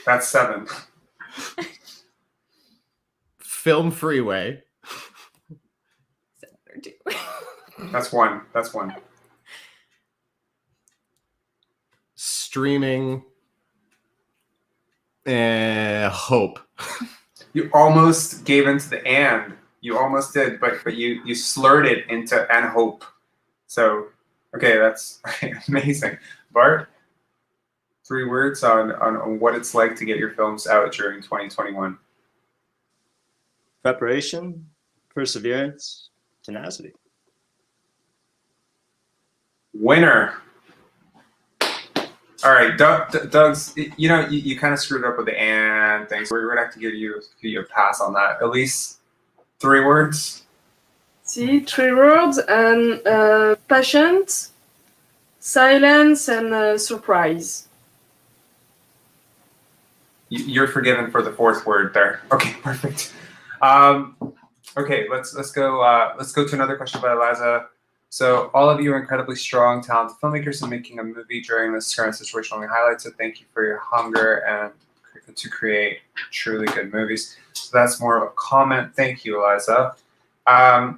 That's 7. Film Freeway. That's 1. That's 1. Streaming. Hope. You almost gave into the and. You almost did, but you slurred it into and hope. So, okay, that's amazing. Bart, 3 words on what it's like to get your films out during 2021. Preparation, perseverance, tenacity. Winner. All right, Doug's. You kind of screwed up with the and things. We're gonna have to give you a pass on that. At least 3 words. See, 3 words, and patience, silence, and surprise. You're forgiven for the 4th word there. Okay, perfect. Okay, let's go to another question by Eliza. So all of you are incredibly strong, talented filmmakers, and making a movie during this current situation only highlights it. Thank you for your hunger and to create truly good movies. So that's more of a comment. Thank you, Eliza.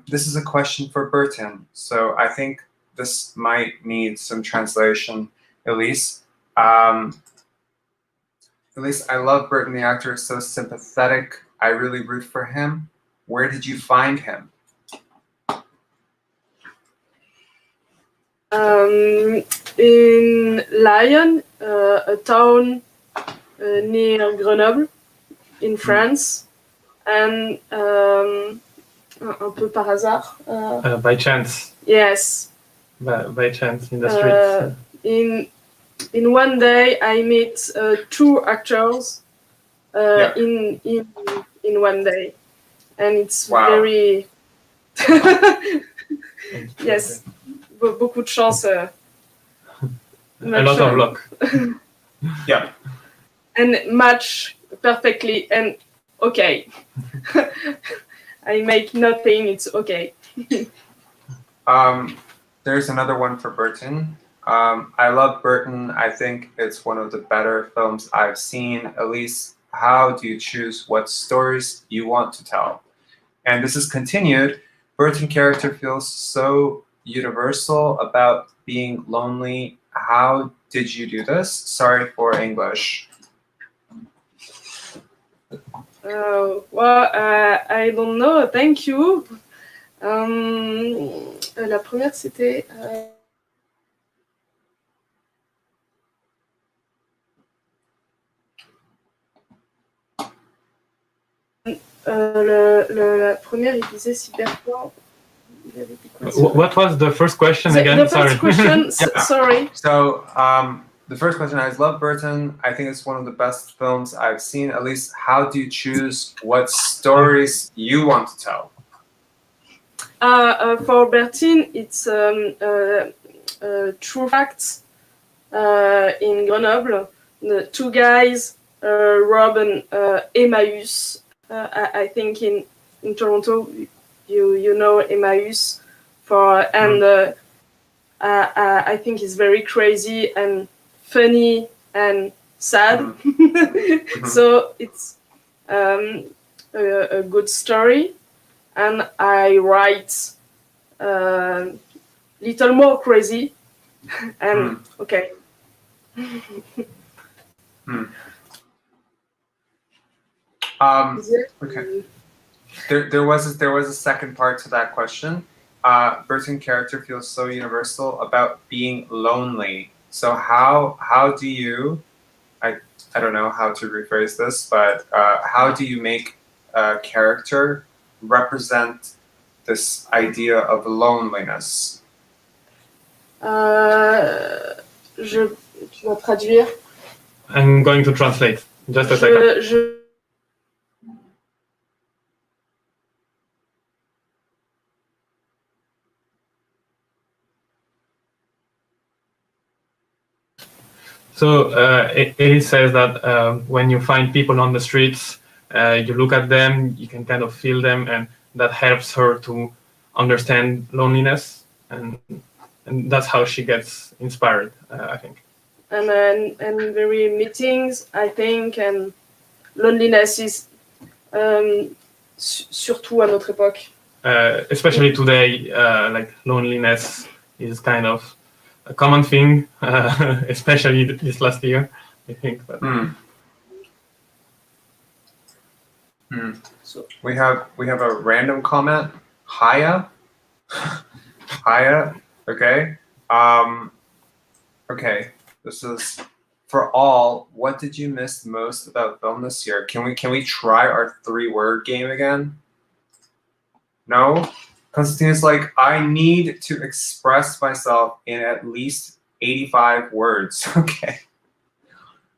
This is a question for Burton. So I think this might need some translation. Elise, I love Burton. The actor is so sympathetic. I really root for him. where did you find him? In Lyon, a town near Grenoble, in France, and un peu par hasard. By chance. Yes. By chance in the streets. In one day, I meet two actors in one day, and it's very yes, beaucoup de chance. A lot of luck. Yeah. And match perfectly, and okay. I make nothing, it's okay. There's another one for Burton. I love Burton. I think it's one of the better films I've seen. Elise, how do you choose what stories you want to tell? And this is continued. Burton character feels so universal about being lonely. How did you do this? Sorry for English. Well, I don't know. Thank you. La première, c'était... la première, il disait cyberpunk. What was the first question again? The first question, sorry. So, the first question, I love Burton. I think it's one of the best films I've seen. At least, how do you choose what stories you want to tell? For Bertine, it's true facts in Grenoble. The two guys, Rob and Emmaüs. I think in Toronto, you know Emmaüs. And I think it's very crazy and funny and sad. So it's a good story. And I write little more crazy, and okay. Okay. There was a second part to that question. Burton character feels so universal about being lonely. So how do you? I don't know how to rephrase this, but how do you make a character represent this idea of loneliness? Tu vas traduire? I'm going to translate. Just a second. So it says that when you find people on the streets, you look at them, you can kind of feel them, and that helps her to understand loneliness, and that's how she gets inspired, I think. And very meetings, I think, and loneliness is surtout à notre époque. Especially today, like loneliness is kind of a common thing, especially this last year, I think. But. So we have a random comment. Haya. Okay. Okay. This is for all. What did you miss most about film this year? Can we try our 3-word game again? No. Constantine is like, I need to express myself in at least 85 words. Okay.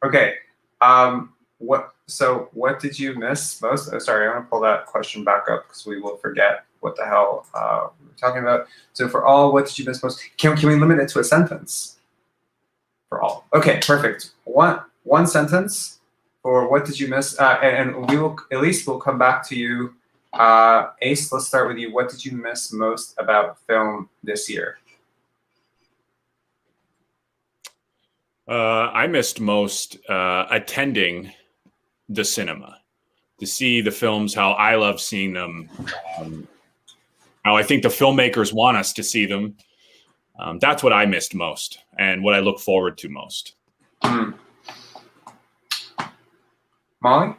Okay. So what did you miss most? Oh, sorry, I'm gonna pull that question back up because we will forget what the hell we were talking about. So for all, what did you miss most? Can we limit it to a sentence? For all. Okay, perfect. One sentence for what did you miss? And we will, at least we'll come back to you. Ace, let's start with you. What did you miss most about film this year? I missed most attending the cinema to see the films, how I love seeing them, how I think the filmmakers want us to see them. That's what I missed most and what I look forward to most. Molly?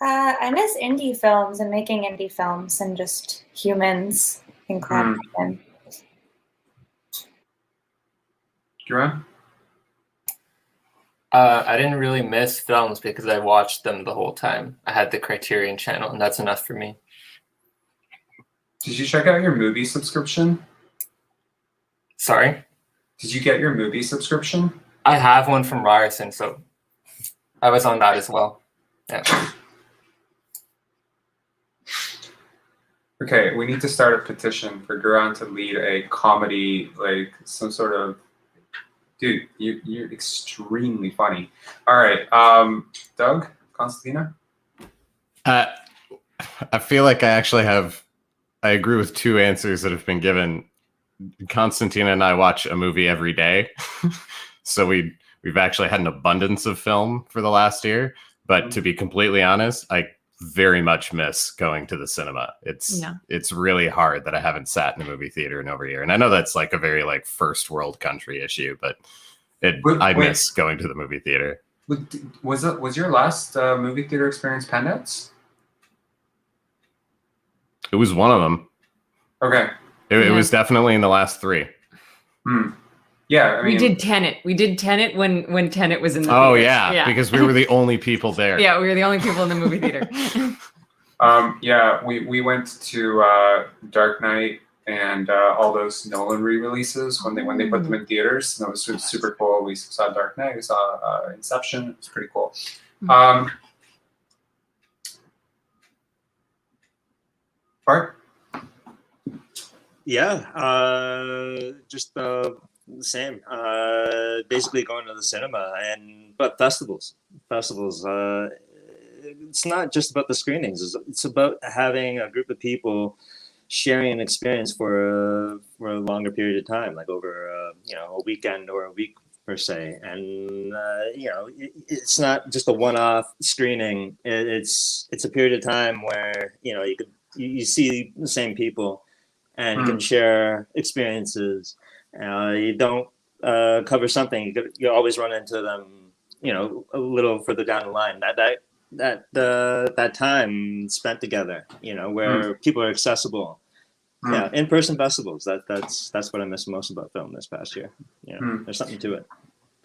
I miss indie films and making indie films and just humans in collaboration. Kieran? I didn't really miss films because I watched them the whole time. I had the Criterion channel, and that's enough for me. Did you check out your movie subscription? Sorry? Did you get your movie subscription? I have one from Ryerson, so I was on that as well. Yeah. Okay, we need to start a petition for Guran to lead a comedy, like some sort of. Dude, you're extremely funny. All right, Doug, Constantina. I feel like I actually have. I agree with two answers that have been given. Constantina and I watch a movie every day, so we've actually had an abundance of film for the last year. But to be completely honest, I very much miss going to the cinema. It's really hard that I haven't sat in a movie theater in over a year. And I know that's like a very like first world country issue, but I miss going to the movie theater. Was your last movie theater experience Pendance? It was one of them. Okay. It was definitely in the last three. Yeah, I mean, we did Tenet. We did Tenet when Tenet was in the theater. Yeah, because we were the only people there. Yeah, we were the only people in the movie theater. Yeah, we went to Dark Knight and all those Nolan re-releases when they put them in theaters. And that was super cool. We saw Dark Knight. We saw Inception. It was pretty cool. Bart? Yeah, just the same. Basically going to the cinema but festivals. It's not just about the screenings. It's about having a group of people sharing an experience for a longer period of time, like over a weekend or a week per se. And it's not just a one-off screening. It's a period of time where you see the same people and you can share experiences. You don't cover something, you always run into them, a little further down the line. That time spent together, where people are accessible. Yeah, in-person festivals. That's what I miss most about film this past year. There's something to it.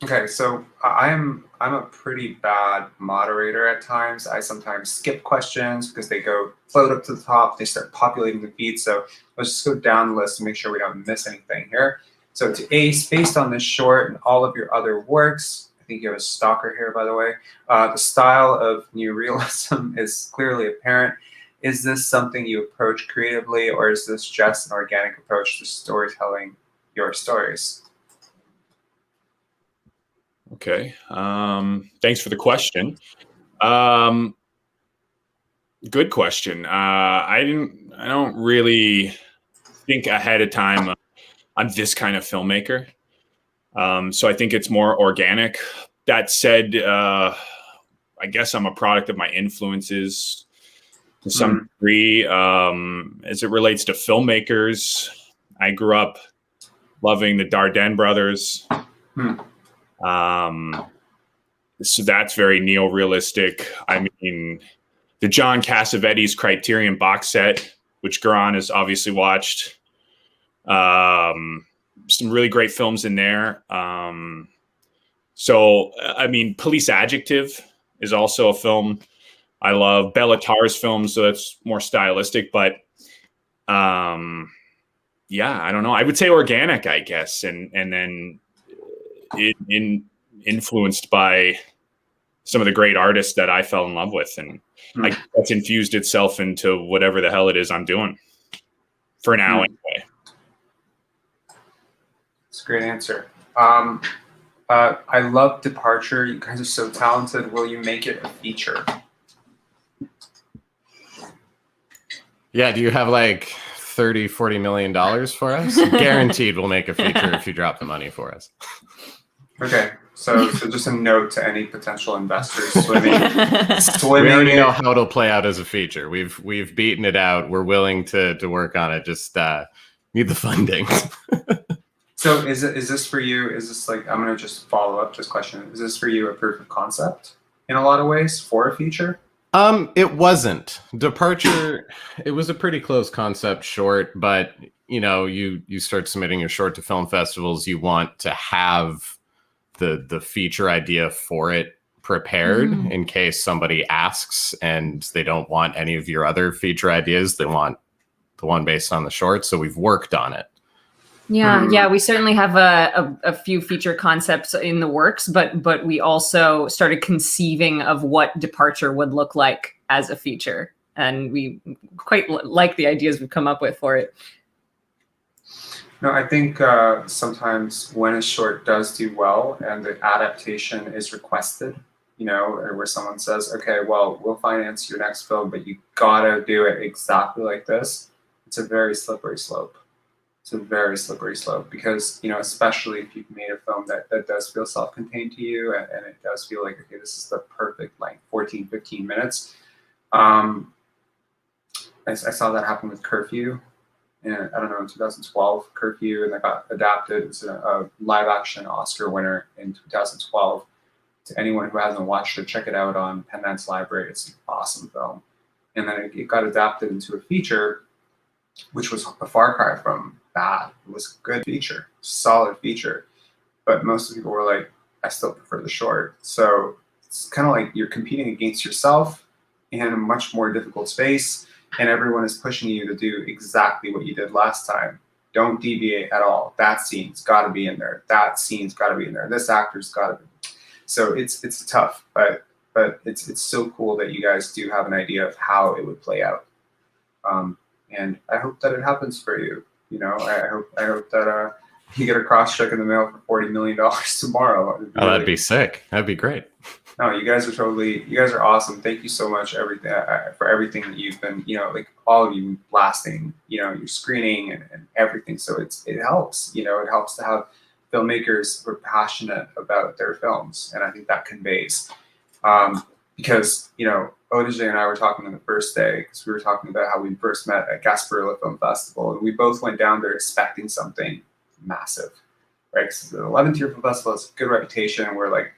Okay, so I'm a pretty bad moderator at times. I sometimes skip questions because they float up to the top. They start populating the feed. So let's just go down the list and make sure we don't miss anything here. So to Ace, based on this short and all of your other works, I think you have a stalker here, by the way. The style of new realism is clearly apparent. Is this something you approach creatively, or is this just an organic approach to storytelling your stories? Okay. Thanks for the question. Good question. I don't really think ahead of time I'm this kind of filmmaker. So I think it's more organic. That said, I guess I'm a product of my influences to some degree. As it relates to filmmakers, I grew up loving the Dardenne brothers. So that's very neorealistic. I mean, the John Cassavetes Criterion box set, which Guran has obviously watched. Some really great films in there. So, I mean, Police Adjective is also a film I love. Bela Tarr's films, so that's more stylistic. But, yeah, I don't know. I would say organic, I guess. And then influenced by some of the great artists that I fell in love with. And I guess that's infused itself into whatever the hell it is I'm doing. For now, anyway. That's a great answer. I love Departure. You guys are so talented. Will you make it a feature? Yeah, do you have like $30-40 million for us? Guaranteed we'll make a feature if you drop the money for us. Okay, so just a note to any potential investors swimming. We already know how it'll play out as a feature. We've beaten it out. We're willing to work on it. Just need the funding. So is this for you? Is this like, I'm gonna just follow up this question. Is this for you a proof of concept in a lot of ways for a feature? It wasn't. Departure, it was a pretty close concept short, but you start submitting your short to film festivals, you want to have the feature idea for it prepared in case somebody asks and they don't want any of your other feature ideas. They want the one based on the short. So we've worked on it. Yeah, we certainly have a few feature concepts in the works, but we also started conceiving of what Departure would look like as a feature, and we quite like the ideas we've come up with for it. No, I think sometimes when a short does do well and the adaptation is requested, or where someone says, okay, well, we'll finance your next film, but you gotta do it exactly like this, it's a very slippery slope. It's a very slippery slope because, especially if you've made a film that does feel self-contained to you and it does feel like, okay, this is the perfect, 14, 15 minutes. I saw that happen with Curfew in, I don't know, in 2012, Curfew, and that got adapted. It was a live action Oscar winner in 2012. To anyone who hasn't watched it, check it out on Pendance Library. It's an awesome film. And then it got adapted into a feature, which was a far cry from bad. It was a good feature, solid feature. But most people were like, I still prefer the short. So it's kind of like you're competing against yourself in a much more difficult space, and everyone is pushing you to do exactly what you did last time. Don't deviate at all. That scene's got to be in there. That scene's got to be in there. This actor's got to be. So it's tough, but it's so cool that you guys do have an idea of how it would play out. And I hope that it happens for you. I hope that you get a cross check in the mail for $40 million tomorrow. Really, that'd be sick. That'd be great. No, you guys are awesome. Thank you so much for everything that you've been, all of you blasting, your screening and everything. So it helps, it helps to have filmmakers who are passionate about their films. And I think that conveys, because, Odije and I were talking on the first day, because we were talking about how we first met at Gasparilla Film Festival, and we both went down there expecting something massive, right? Because the 11th Year Film Festival has a good reputation, and we're like,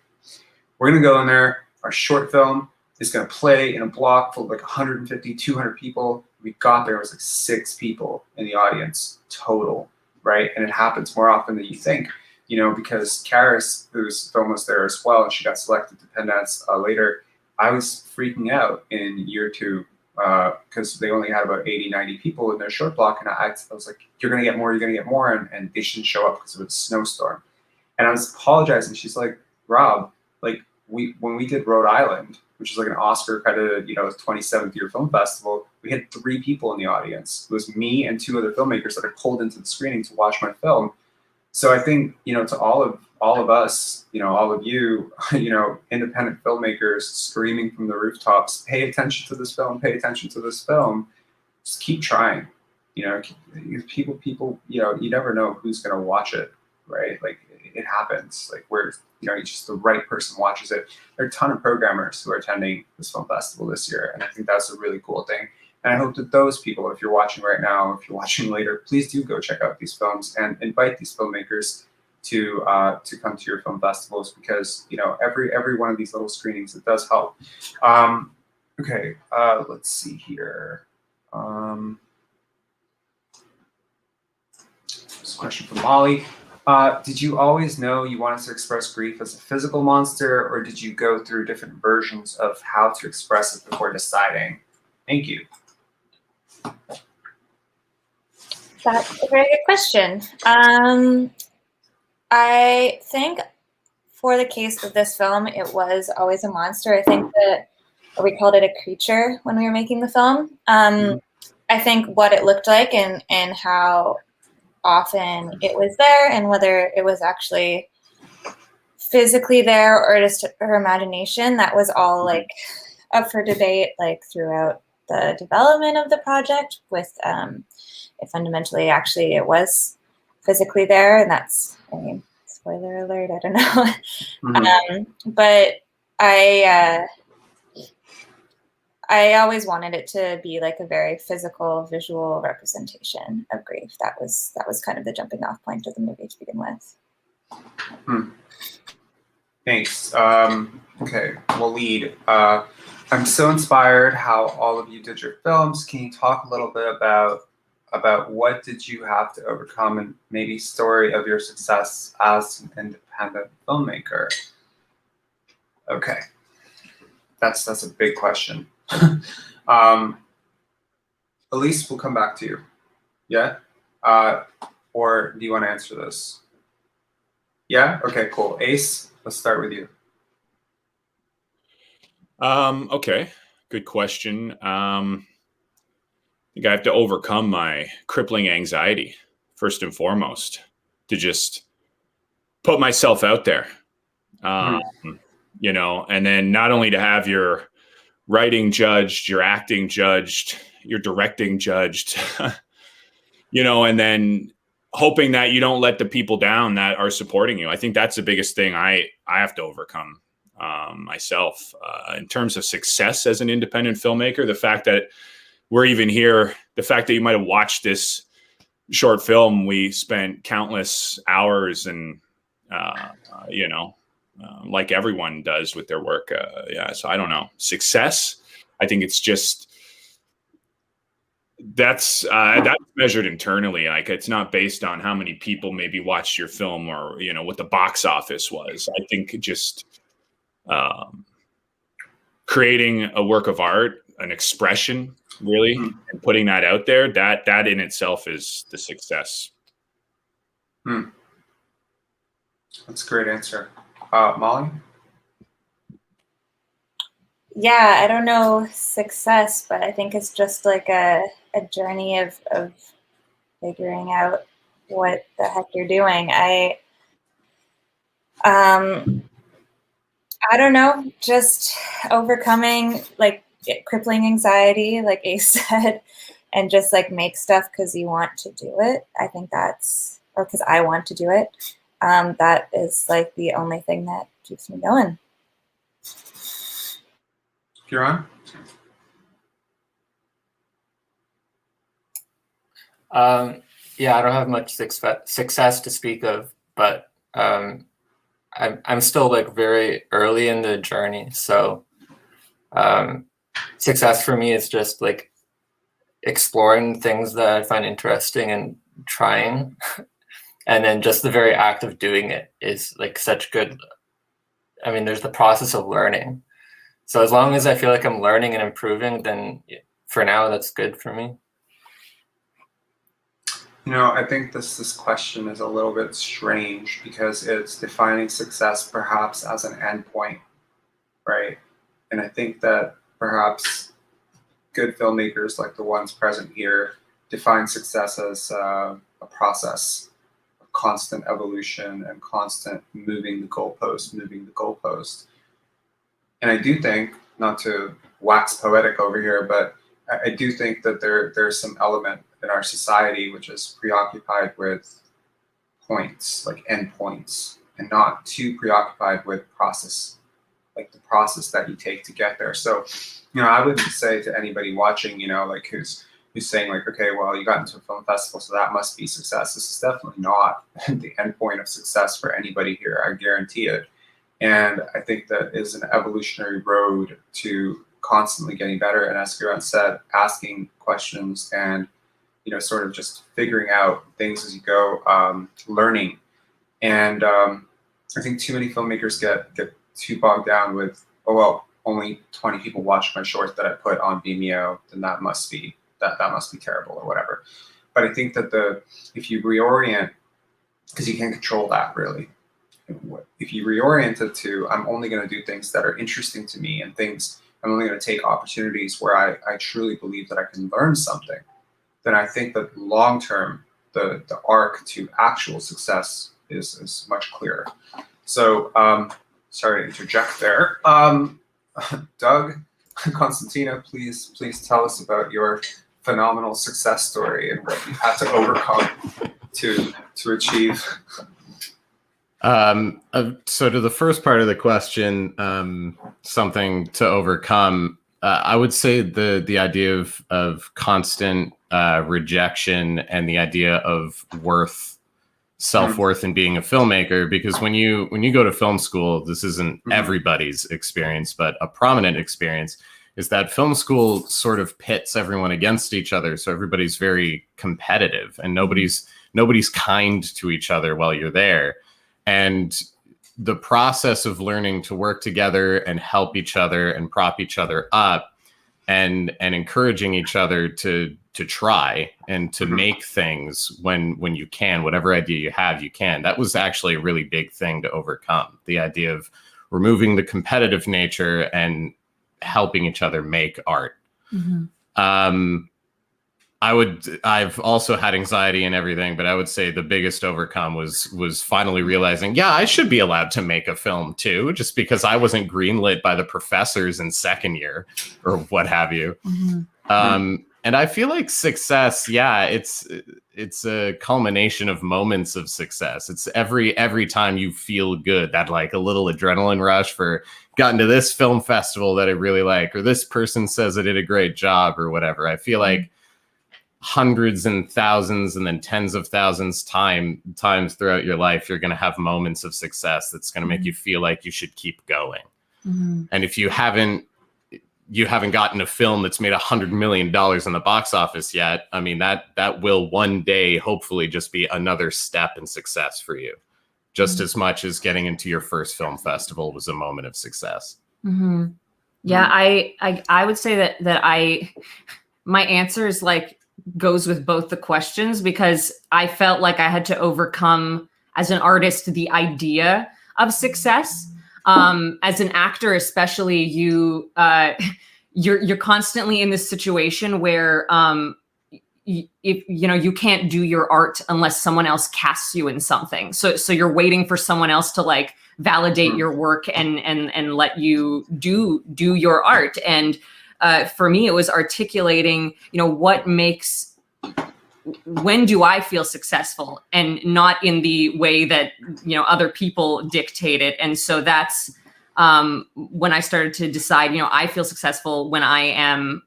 we're going to go in there, our short film is going to play in a block full of 150, 200 people. We got there, it was 6 people in the audience total, right? And it happens more often than you think, because Karis, whose film was there as well, and she got selected to Pendance later, I was freaking out in year 2 because they only had about 80, 90 people in their short block. And I was like, you're going to get more, you're going to get more. And they shouldn't show up because it was a snowstorm. And I was apologizing. She's like, Rob, when we did Rhode Island, which is an Oscar accredited, 27th Year Film Festival, we had 3 people in the audience. It was me and 2 other filmmakers that I pulled into the screening to watch my film. So I think, to all of us, all of you, independent filmmakers screaming from the rooftops, pay attention to this film, pay attention to this film. Just keep trying. People, you never know who's going to watch it, right? It happens. Where, just the right person watches it. There are a ton of programmers who are attending this film festival this year, and I think that's a really cool thing. And I hope that those people, if you're watching right now, if you're watching later, please do go check out these films and invite these filmmakers to come to your film festivals, because every one of these little screenings, it does help. Okay, let's see here. This question from Molly. Did you always know you wanted to express grief as a physical monster, or did you go through different versions of how to express it before deciding? Thank you. That's a very good question. I think for the case of this film, it was always a monster. I think that we called it a creature when we were making the film. I think what it looked like and how often it was there, and whether it was actually physically there or just her imagination, that was all up for debate throughout the development of the project, with it fundamentally actually it was physically there, and that's, spoiler alert, I don't know. But I always wanted it to be a very physical, visual representation of grief. That was kind of the jumping off point of the movie to begin with. Thanks. Okay, Waleed. I'm so inspired how all of you did your films. Can you talk a little bit about what did you have to overcome and maybe story of your success as an independent filmmaker? Okay, that's a big question. Elise, we'll come back to you. Yeah? Or do you want to answer this? Yeah? Okay, cool. Ace, let's start with you. Okay, good question. I think I have to overcome my crippling anxiety first and foremost, to just put myself out there. You know, and then not only to have your writing judged, your acting judged, your directing judged, you know, and then hoping that you don't let the people down that are supporting you. I think that's the biggest thing I have to overcome myself in terms of success as an independent filmmaker. The fact that we're even here, the fact that you might have watched this short film, we spent countless hours and, you know, like everyone does with their work. Yeah. So I don't know. Success, I think it's just, that's measured internally. Like, it's not based on how many people maybe watched your film or, you know, what the box office was. I think just creating a work of art, an expression, really, and putting that out there, that in itself is the success. That's a great answer. Molly? Yeah, I don't know success, but I think it's just like a journey of figuring out what the heck you're doing. I don't know, just overcoming like crippling anxiety, like Ace said, and just like make stuff because you want to do it. I think that's, or because I want to do it. That is like the only thing that keeps me going. Kieran? Yeah, I don't have much success to speak of, but I'm still like very early in the journey. So success for me is just like exploring things that I find interesting and trying. And then just the very act of doing it is like such good. I mean, there's the process of learning. So as long as I feel like I'm learning and improving, then for now, that's good for me. You know, I think this question is a little bit strange because it's defining success perhaps as an endpoint, right? And I think that perhaps good filmmakers like the ones present here define success as a process of constant evolution and constant moving the goalpost. And I do think, not to wax poetic over here, but I do think that there's some element in our society which is preoccupied with points, like endpoints, and not too preoccupied with process, like the process that you take to get there. So, you know, I wouldn't say to anybody watching, you know, like who's saying like, okay, well, you got into a film festival, so that must be success. This is definitely not the endpoint of success for anybody here. I guarantee it. And I think that is an evolutionary road to constantly getting better. And as Kiran said, asking questions and, you know, sort of just figuring out things as you go, learning. And I think too many filmmakers get too bogged down with, oh, well, only 20 people watched my short that I put on Vimeo, then that must be terrible or whatever. But I think that if you reorient, because you can't control that really. If you reorient it to, I'm only going to do things that are interesting to me and I'm only going to take opportunities where I truly believe that I can learn something, then I think that long term, the arc to actual success is much clearer. So, sorry to interject there. Doug, Constantina, please tell us about your phenomenal success story and what you had to overcome to achieve. So to the first part of the question, something to overcome, I would say the idea of constant rejection and the idea of worth self-worth in being a filmmaker, because when you go to film school, this isn't everybody's experience, but a prominent experience is that film school sort of pits everyone against each other. So everybody's very competitive and nobody's kind to each other while you're there. And the process of learning to work together and help each other and prop each other up and encouraging each other to try and to make things when you can, whatever idea you have, you can. That was actually a really big thing to overcome. The idea of removing the competitive nature and helping each other make art. I've also had anxiety and everything, but I would say the biggest overcome was finally realizing, yeah, I should be allowed to make a film too, just because I wasn't greenlit by the professors in second year or what have you. And I feel like success, yeah, it's a culmination of moments of success. It's every time you feel good, that like a little adrenaline rush for gotten to this film festival that I really like, or this person says I did a great job or whatever. I feel like hundreds and thousands and then tens of thousands times throughout your life, you're going to have moments of success that's going to make you feel like you should keep going. And if you haven't gotten a film that's made $100 million in the box office yet, I mean, that will one day hopefully just be another step in success for you, just as much as getting into your first film festival was a moment of success. Yeah, I would say that my answer is like goes with both the questions, because I felt like I had to overcome as an artist the idea of success. As an actor, especially, you're constantly in this situation where if you can't do your art unless someone else casts you in something. So you're waiting for someone else to like validate your work and let you do your art. And for me, it was articulating, when do I feel successful, and not in the way that, other people dictate it. And so that's when I started to decide, I feel successful when I'm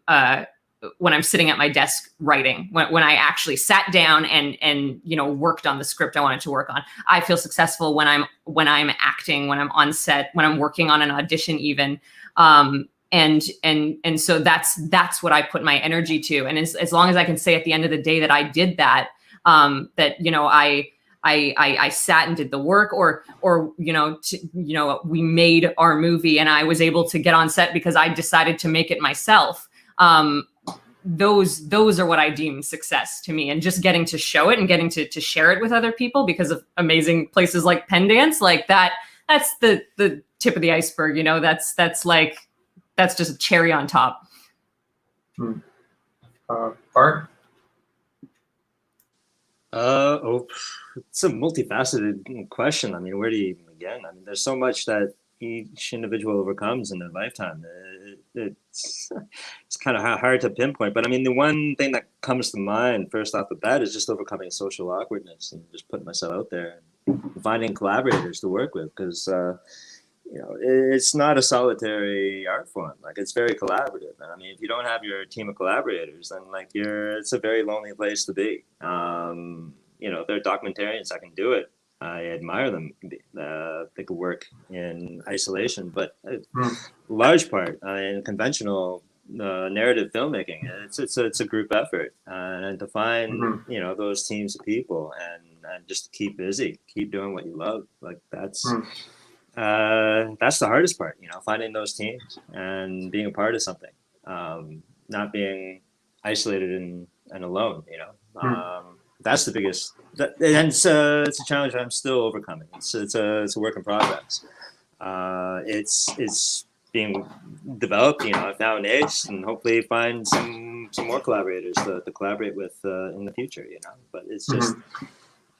sitting at my desk writing, when I actually sat down and worked on the script I wanted to work on. I feel successful when I'm acting, when I'm on set, when I'm working on an audition even. And so that's what I put my energy to. And as long as I can say at the end of the day that I did that, I sat and did the work, or we made our movie and I was able to get on set because I decided to make it myself. Those are what I deem success to me, and just getting to show it and getting to share it with other people because of amazing places like Pendance, like that's the tip of the iceberg. That's just a cherry on top. Bart? It's a multifaceted question. I mean, where do you even begin? I mean, there's so much that each individual overcomes in their lifetime. It's kind of hard to pinpoint. But I mean, the one thing that comes to mind first off the bat is just overcoming social awkwardness and just putting myself out there and finding collaborators to work with, because it's not a solitary art form. Like, it's very collaborative. And I mean, if you don't have your team of collaborators, then it's a very lonely place to be. There are documentarians that can do it. I admire them. They could work in isolation, but a large part in conventional narrative filmmaking, it's a group effort, and to find those teams of people and just keep busy, keep doing what you love. Like that's the hardest part, finding those teams and being a part of something, not being isolated and alone. That's the biggest. And it's a challenge I'm still overcoming. It's a work in progress. It's being developed. I've now an ace, and hopefully find some more collaborators to collaborate with in the future. But it's just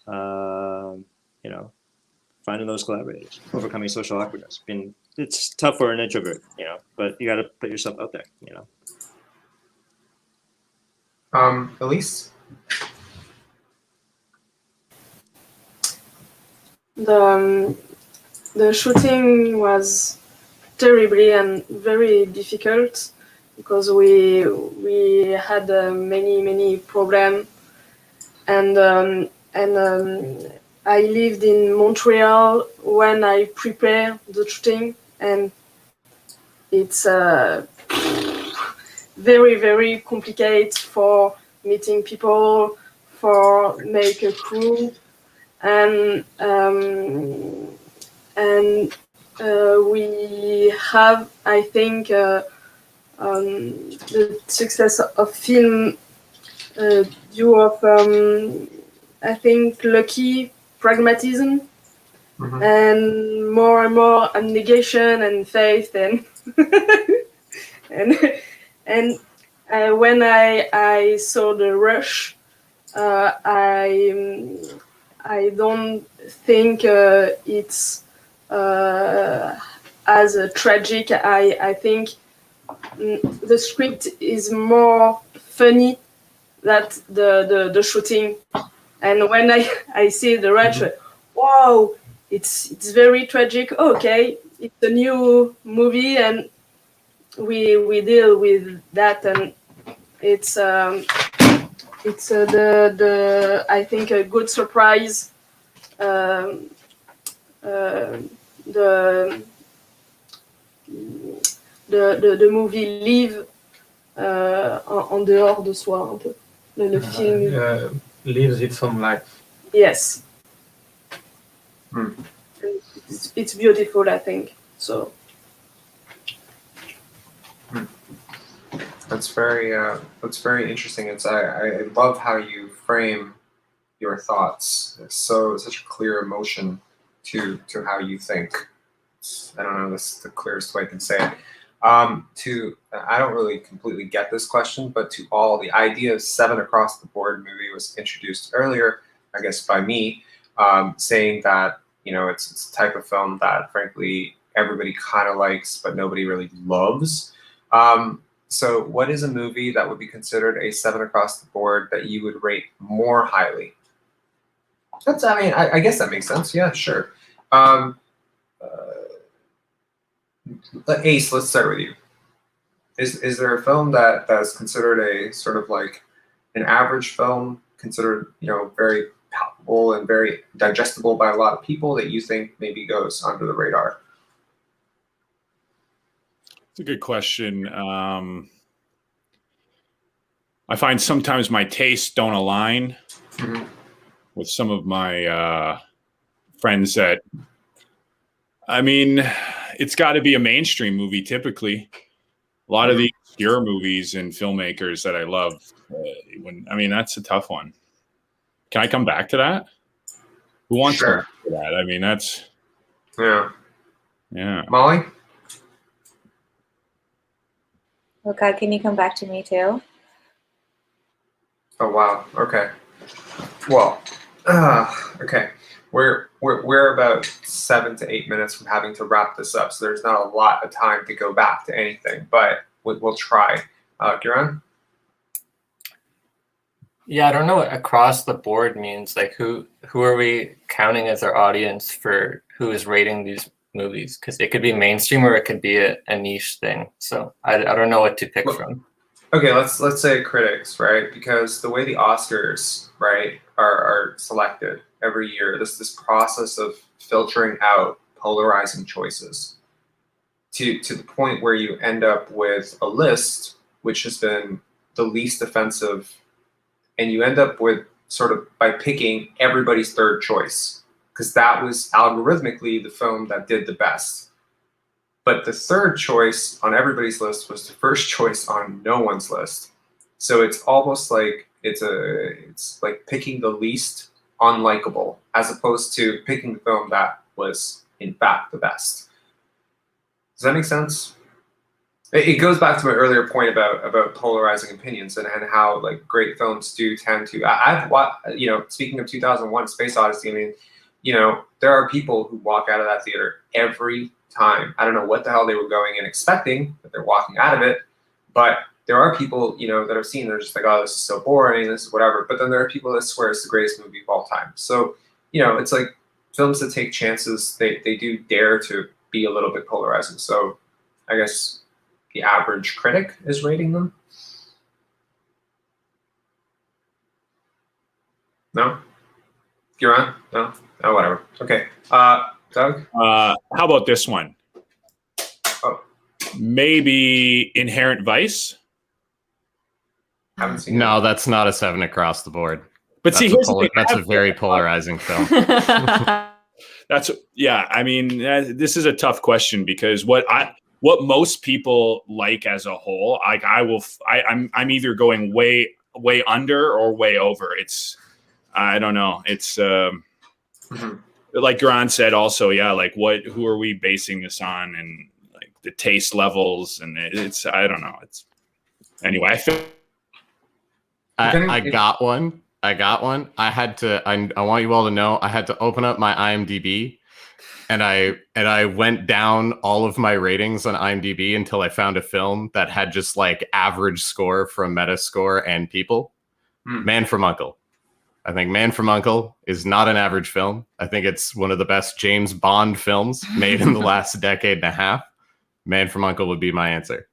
finding those collaborators, overcoming social awkwardness. It's tough for an introvert, but you got to put yourself out there. Elise? The shooting was terribly and very difficult because we had many problems, and I lived in Montreal when I prepared the shooting, and it's very, very complicated for meeting people, for make a crew, and we have, I think, the success of film due of, I think, lucky pragmatism and more abnegation and faith and and when I saw The Rush, I don't think it's as tragic. I think the script is more funny than the shooting. And when I see The Rush, wow, it's very tragic. Okay, it's a new movie, and we deal with that, and it's the I think a good surprise. The movie Live en dehors de soi un peu. Le film lives its own life. Yes. It's beautiful, I think. So. That's very interesting. I love how you frame your thoughts. It's such a clear emotion to how you think. I don't know, this is the clearest way I can say it. I don't really completely get this question, but to all, the idea of 7 across the board movie was introduced earlier, I guess by me, saying that, you know, it's a type of film that frankly everybody kind of likes, but nobody really loves. So what is a movie that would be considered a 7 across the board that you would rate more highly? I guess that makes sense. Yeah, sure. Ace, let's start with you. Is there a film that's considered a sort of like an average film, considered, you know, very palpable and very digestible by a lot of people, that you think maybe goes under the radar? It's a good question. I find sometimes my tastes don't align with some of my friends that, I mean, it's got to be a mainstream movie typically. A lot of the obscure movies and filmmakers that I love, that's a tough one. Can I come back to that? Who wants to come back to that? I mean, that's... Yeah. Molly? Oh God, can you come back to me too? Oh wow. Okay. Well, okay. We're about 7 to 8 minutes from having to wrap this up, so there's not a lot of time to go back to anything, but we'll try. Kieran? Yeah, I don't know what across the board means. Like, who are we counting as our audience for who is rating these movies? Because it could be mainstream or it could be a niche thing. So I don't know what to pick from. Okay, let's say critics, right? Because the way the Oscars, right, are selected every year, this process of filtering out polarizing choices to the point where you end up with a list which has been the least offensive, and you end up with sort of by picking everybody's third choice, because that was algorithmically the film that did the best. But the third choice on everybody's list was the first choice on no one's list. So it's almost like it's like picking the least unlikable, as opposed to picking the film that was in fact the best. Does that make sense? It goes back to my earlier point about polarizing opinions and how like great films do tend to. I've watched, you know, speaking of 2001: Space Odyssey. I mean, you know, there are people who walk out of that theater every time. I don't know what the hell they were going in expecting, but they're walking out of it. But there are people, you know, that have seen, they're just like, oh, this is so boring, this is whatever. But then there are people that swear it's the greatest movie of all time. So, you know, it's like films that take chances, they do dare to be a little bit polarizing. So I guess the average critic is rating them. No? You're on? No? Oh, whatever. Okay. Doug? How about this one? Oh. Maybe Inherent Vice. Haven't seen No, it. that's not a 7 across the board. But That's see, a here's the thing. that's a very polarizing film. That's yeah. I mean, this is a tough question because what most people like as a whole, I'm either going way under or way over. It's I don't know. It's like Grant said also, yeah. Like who are we basing this on, and like the taste levels, and it's I don't know. It's anyway. I got one. I had to. I want you all to know. I had to open up my IMDb, and I went down all of my ratings on IMDb until I found a film that had just like average score from Metascore and People. Man from Uncle. I think Man from Uncle is not an average film. I think it's one of the best James Bond films made in the last decade and a half. Man from Uncle would be my answer.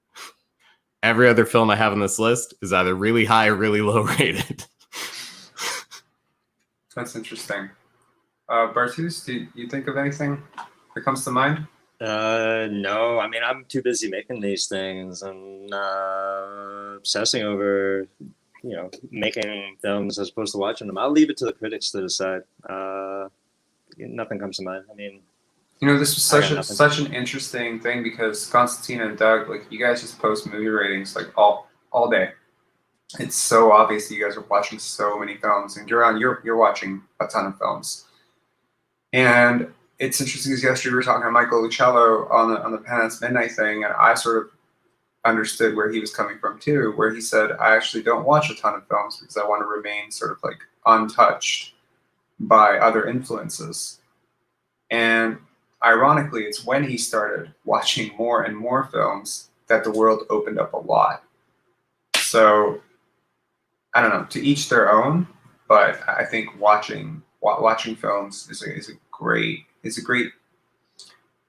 Every other film I have on this list is either really high or really low rated. That's interesting. Bartus, do you think of anything that comes to mind? No, I mean, I'm too busy making these things and obsessing over, making films as opposed to watching them. I'll leave it to the critics to decide. Nothing comes to mind. I mean, this was such an interesting thing because Constantine and Doug, like, you guys just post movie ratings like all day. It's so obvious that you guys are watching so many films, and you're watching a ton of films. And it's interesting because yesterday we were talking to Michael Lucello on the Pendance Midnight thing, and I sort of understood where he was coming from too, where he said, I actually don't watch a ton of films because I want to remain sort of like untouched by other influences. And ironically, it's when he started watching more and more films that the world opened up a lot. So I don't know, to each their own, but I think watching films is a great.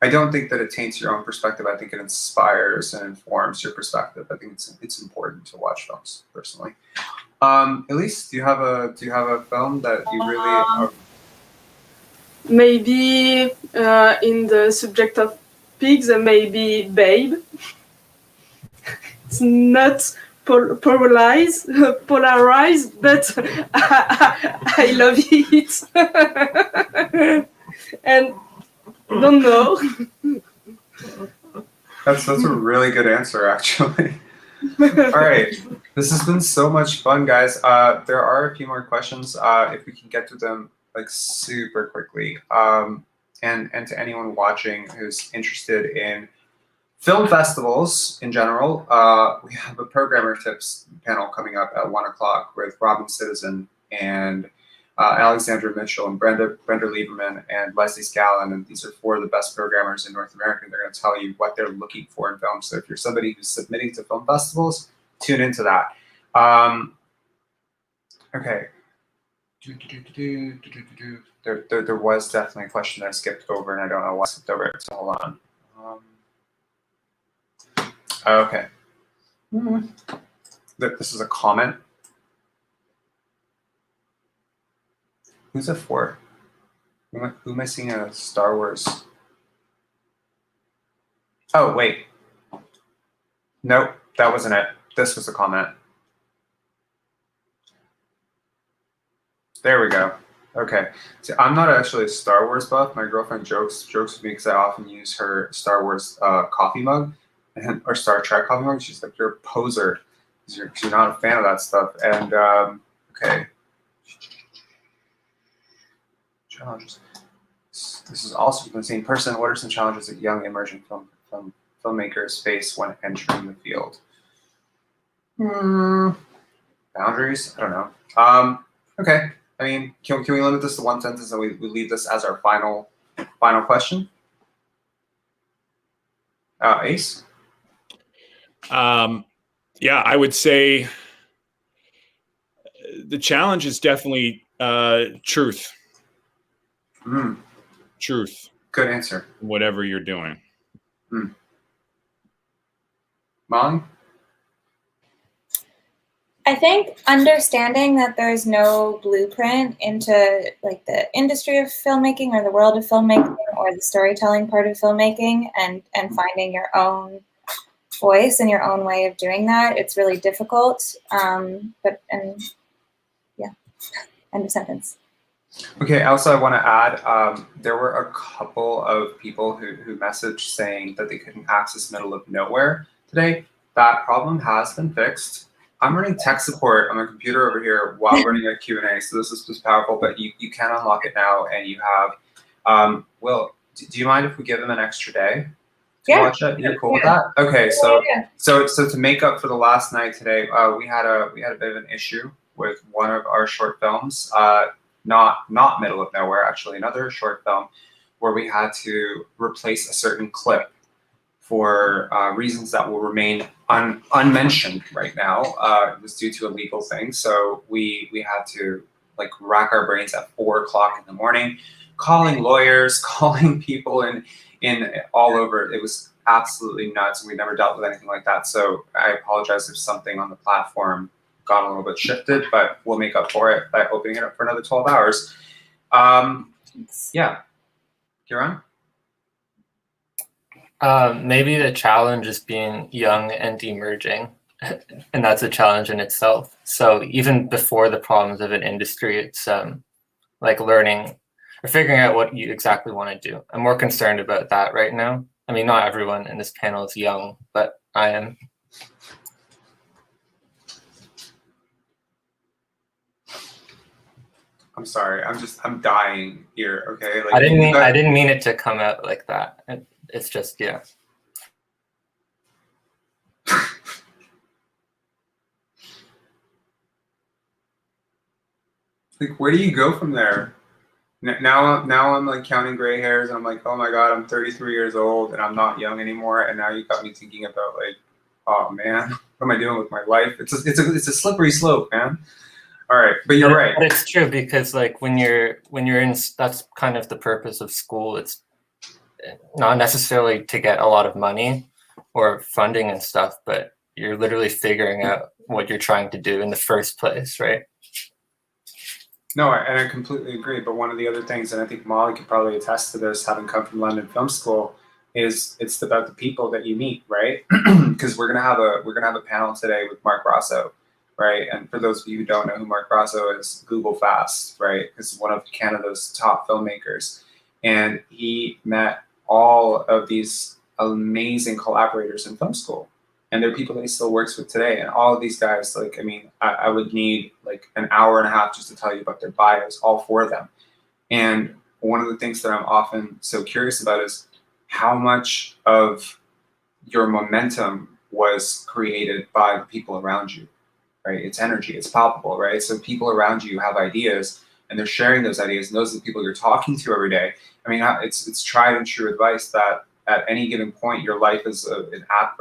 I don't think that it taints your own perspective. I think it inspires and informs your perspective. I think it's important to watch films personally. Elise, do you have a film that you really are... Maybe in the subject of pigs, maybe Babe. It's not polarized, but I love it. And don't know. That's a really good answer, actually. All right, this has been so much fun, guys. There are a few more questions. If we can get to them like super quickly. And to anyone watching who's interested in film festivals in general, we have a programmer tips panel coming up at 1:00 with Robin Citizen and Alexandra Mitchell and Brenda Lieberman and Leslie Scallon, and these are 4 of the best programmers in North America. They're going to tell you what they're looking for in films. So if you're somebody who's submitting to film festivals, tune into that. Okay. There was definitely a question that I skipped over, and I don't know why I skipped over it. So hold on. Okay. This is a comment. Who's it for? Who am I seeing a Star Wars? Oh, wait. Nope, that wasn't it. This was a comment. There we go. Okay. See, I'm not actually a Star Wars buff. My girlfriend jokes with me because I often use her Star Wars coffee mug or Star Trek coffee mug. She's like, you're a poser because you're not a fan of that stuff. And okay. Challenges. This is also from the same person. What are some challenges that young emerging filmmakers face when entering the field? Boundaries? I don't know. Okay. I mean, can we limit this to one sentence and we leave this as our final question? Ace? Yeah, I would say the challenge is definitely truth. Truth. Good answer. Whatever you're doing. Molly? I think understanding that there's no blueprint into like the industry of filmmaking or the world of filmmaking or the storytelling part of filmmaking, and finding your own voice and your own way of doing that, it's really difficult. End of sentence. Okay, also I want to add, there were a couple of people who messaged saying that they couldn't access middle of nowhere today. That problem has been fixed. I'm running tech support on my computer over here while running a Q&A, so this is just powerful, but you can unlock it now, and you have, Will, do you mind if we give them an extra day to watch it? You're cool with that? Okay, so to make up for the last night today, we had a bit of an issue with one of our short films, not middle of nowhere, actually another short film, where we had to replace a certain clip for reasons that will remain unmentioned right now. It was due to a legal thing, so we had to like rack our brains at 4 o'clock in the morning, calling lawyers, calling people in all over. It was absolutely nuts, and we never dealt with anything like that. So I apologize if something on the platform got a little bit shifted, but we'll make up for it by opening it up for another 12 hours. Yeah, Kieran? Maybe the challenge is being young and emerging, and that's a challenge in itself. So even before the problems of an industry, it's like learning or figuring out what you exactly want to do. I'm more concerned about that right now. I mean, not everyone in this panel is young, but I am. I'm sorry, I'm dying here, okay? Like, I didn't mean it to come out like that. It's just, yeah. Like, where do you go from there? Now I'm like counting gray hairs, and I'm like, oh my God, I'm 33 years old and I'm not young anymore. And now you got me thinking about like, oh man, what am I doing with my life? It's a slippery slope, man. All right, but you're right. But it's true, because like when you're in, that's kind of the purpose of school. It's not necessarily to get a lot of money or funding and stuff, but you're literally figuring out what you're trying to do in the first place, right? No, and I completely agree. But one of the other things, and I think Molly could probably attest to this, having come from London Film School, is it's about the people that you meet, right? Because we're gonna have a panel today with Mark Rosso, right? And for those of you who don't know who Mark Rosso is, Google fast, right? Because one of Canada's top filmmakers, and he met all of these amazing collaborators in film school, and they're people that he still works with today. And all of these guys, like, I mean, I would need like an hour and a half just to tell you about their bios, all 4 of them. And one of the things that I'm often so curious about is how much of your momentum was created by the people around you, right? It's energy, it's palpable, right? So people around you have ideas, and they're sharing those ideas, and those are the people you're talking to every day. I mean, it's tried and true advice that at any given point, your life is an apt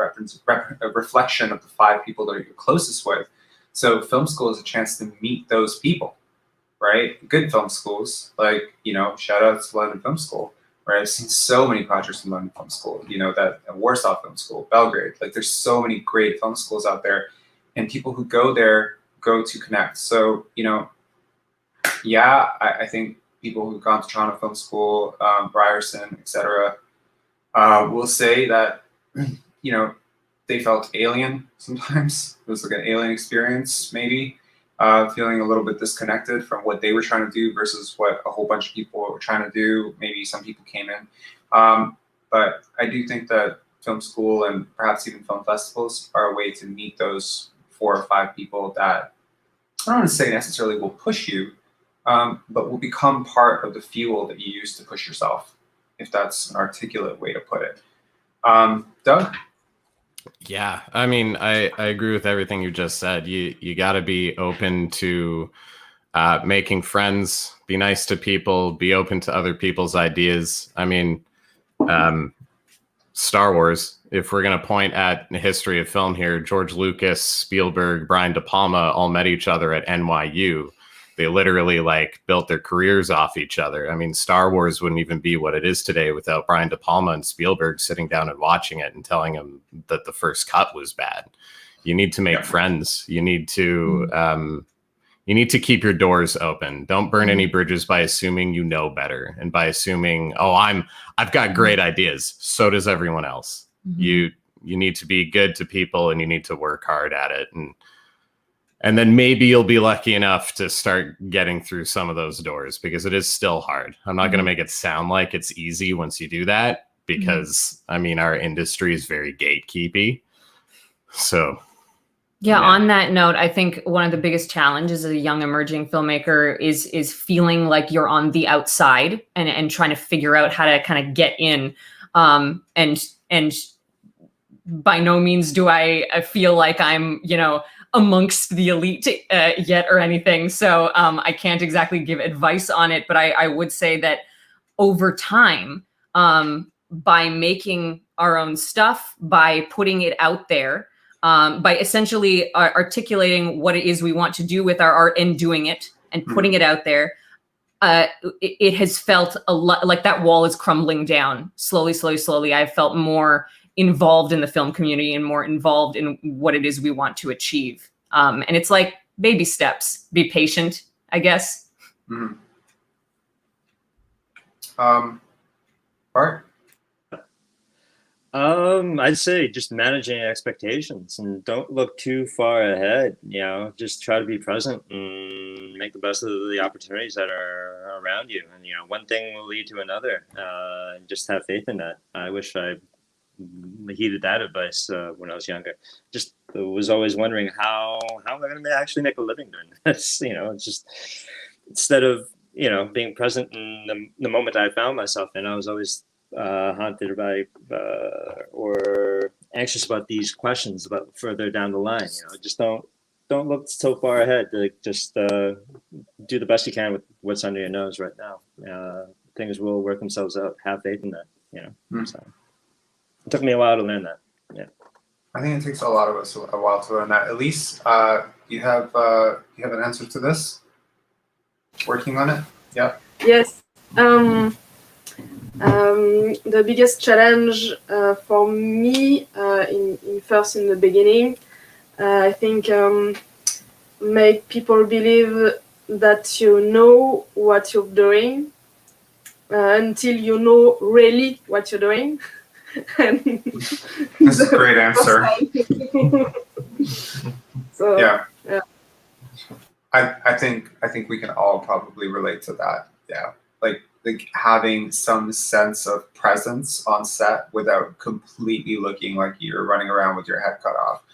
reflection of the 5 people that you're closest with. So film school is a chance to meet those people, right? Good film schools, like, you know, shout out to London Film School, right? I've seen so many projects in London Film School, you know, that Warsaw Film School, Belgrade, like there's so many great film schools out there, and people who go there go to connect. So, you know, yeah, I think people who've gone to Toronto Film School, Ryerson, etc., will say that, you know, they felt alien sometimes. It was like an alien experience, maybe, feeling a little bit disconnected from what they were trying to do versus what a whole bunch of people were trying to do. Maybe some people came in. But I do think that film school and perhaps even film festivals are a way to meet those 4 or 5 people that, I don't want to say necessarily will push you, but will become part of the fuel that you use to push yourself, if that's an articulate way to put it. Doug? Yeah, I mean, I agree with everything you just said. You got to be open to making friends, be nice to people, be open to other people's ideas. I mean, Star Wars, if we're going to point at the history of film here, George Lucas, Spielberg, Brian De Palma all met each other at NYU. They literally like built their careers off each other. I mean, Star Wars wouldn't even be what it is today without Brian De Palma and Spielberg sitting down and watching it and telling him that the first cut was bad. you need to make friends. You need to keep your doors open. Don't burn any bridges by assuming you know better and by assuming, oh, I've got great ideas. So does everyone else. You need to be good to people, and you need to work hard at it. And then maybe you'll be lucky enough to start getting through some of those doors, because it is still hard. I'm not going to make it sound like it's easy once you do that, because I mean, our industry is very gatekeepy. So yeah, on that note, I think one of the biggest challenges as a young emerging filmmaker is feeling like you're on the outside and trying to figure out how to kind of get in. And by no means do I feel like I'm, amongst the elite yet or anything. So I can't exactly give advice on it, but I would say that over time, by making our own stuff, by putting it out there, by essentially articulating what it is we want to do with our art and doing it and putting it out there, it has felt a lot like that wall is crumbling down slowly, slowly, slowly. I've felt more involved in the film community and more involved in what it is we want to achieve. And it's like baby steps. Be patient, I guess. Bart? I'd say just managing expectations and don't look too far ahead. Just try to be present and make the best of the opportunities that are around you. And one thing will lead to another. And just have faith in that. I wish I heeded that advice when I was younger. Just was always wondering how am I going to actually make a living doing this? It's just instead of being present in the moment I found myself in, I was always haunted by or anxious about these questions about further down the line. Just don't look so far ahead. Just do the best you can with what's under your nose right now. Things will work themselves out. Have faith in that. So it took me a while to learn that. I think it takes a lot of us a while to learn that. Elise, you have an answer to this? Working on it? Yeah. Yes. The biggest challenge for me in the beginning, I think make people believe that you know what you're doing until you know really what you're doing. This is a great answer. So, yeah. I think we can all probably relate to that. Yeah. Like having some sense of presence on set without completely looking like you're running around with your head cut off.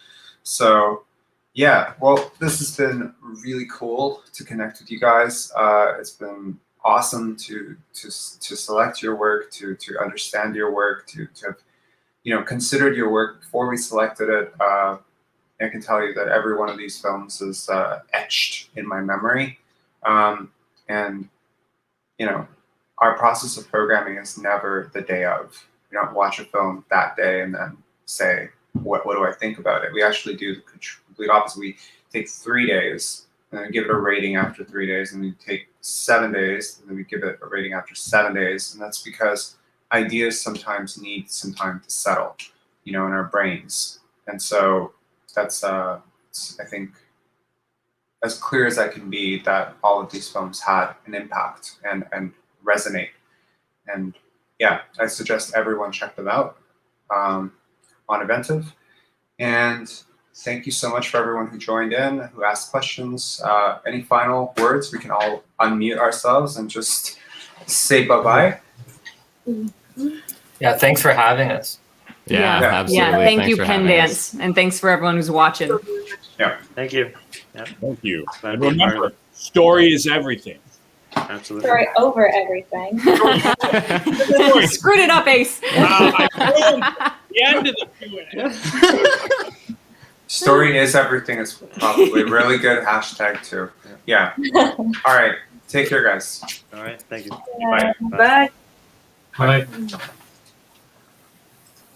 So yeah, well, this has been really cool to connect with you guys. It's been awesome to select your work, to understand your work, to have considered your work before we selected it. I can tell you that every one of these films is etched in my memory, and our process of programming is never the day of. We don't watch a film that day and then say, what do I think about it? We actually do the complete opposite. We take 3 days and then give it a rating after 3 days, and we take 7 days and then we give it a rating after 7 days. And that's because ideas sometimes need some time to settle, in our brains. And so that's, I think, as clear as I can be, that all of these films had an impact and resonate. And yeah, I suggest everyone check them out on Eventive. And thank you so much for everyone who joined in, who asked questions. Any final words? We can all unmute ourselves and just say bye-bye. Yeah, thanks for having us. Yeah, absolutely. Yeah, thank Thanks you, for having us. Pendance, and thanks for everyone who's watching. Yeah. Thank you. Thank you. Glad And to be a part of remember, story is everything. Absolutely. Story over everything. Screwed it up, Ace. I filmed the end of the Q&A. Story is everything is probably a really good hashtag too. Yeah. All right. Take care, guys. All right. Thank you. Bye. Bye. Bye.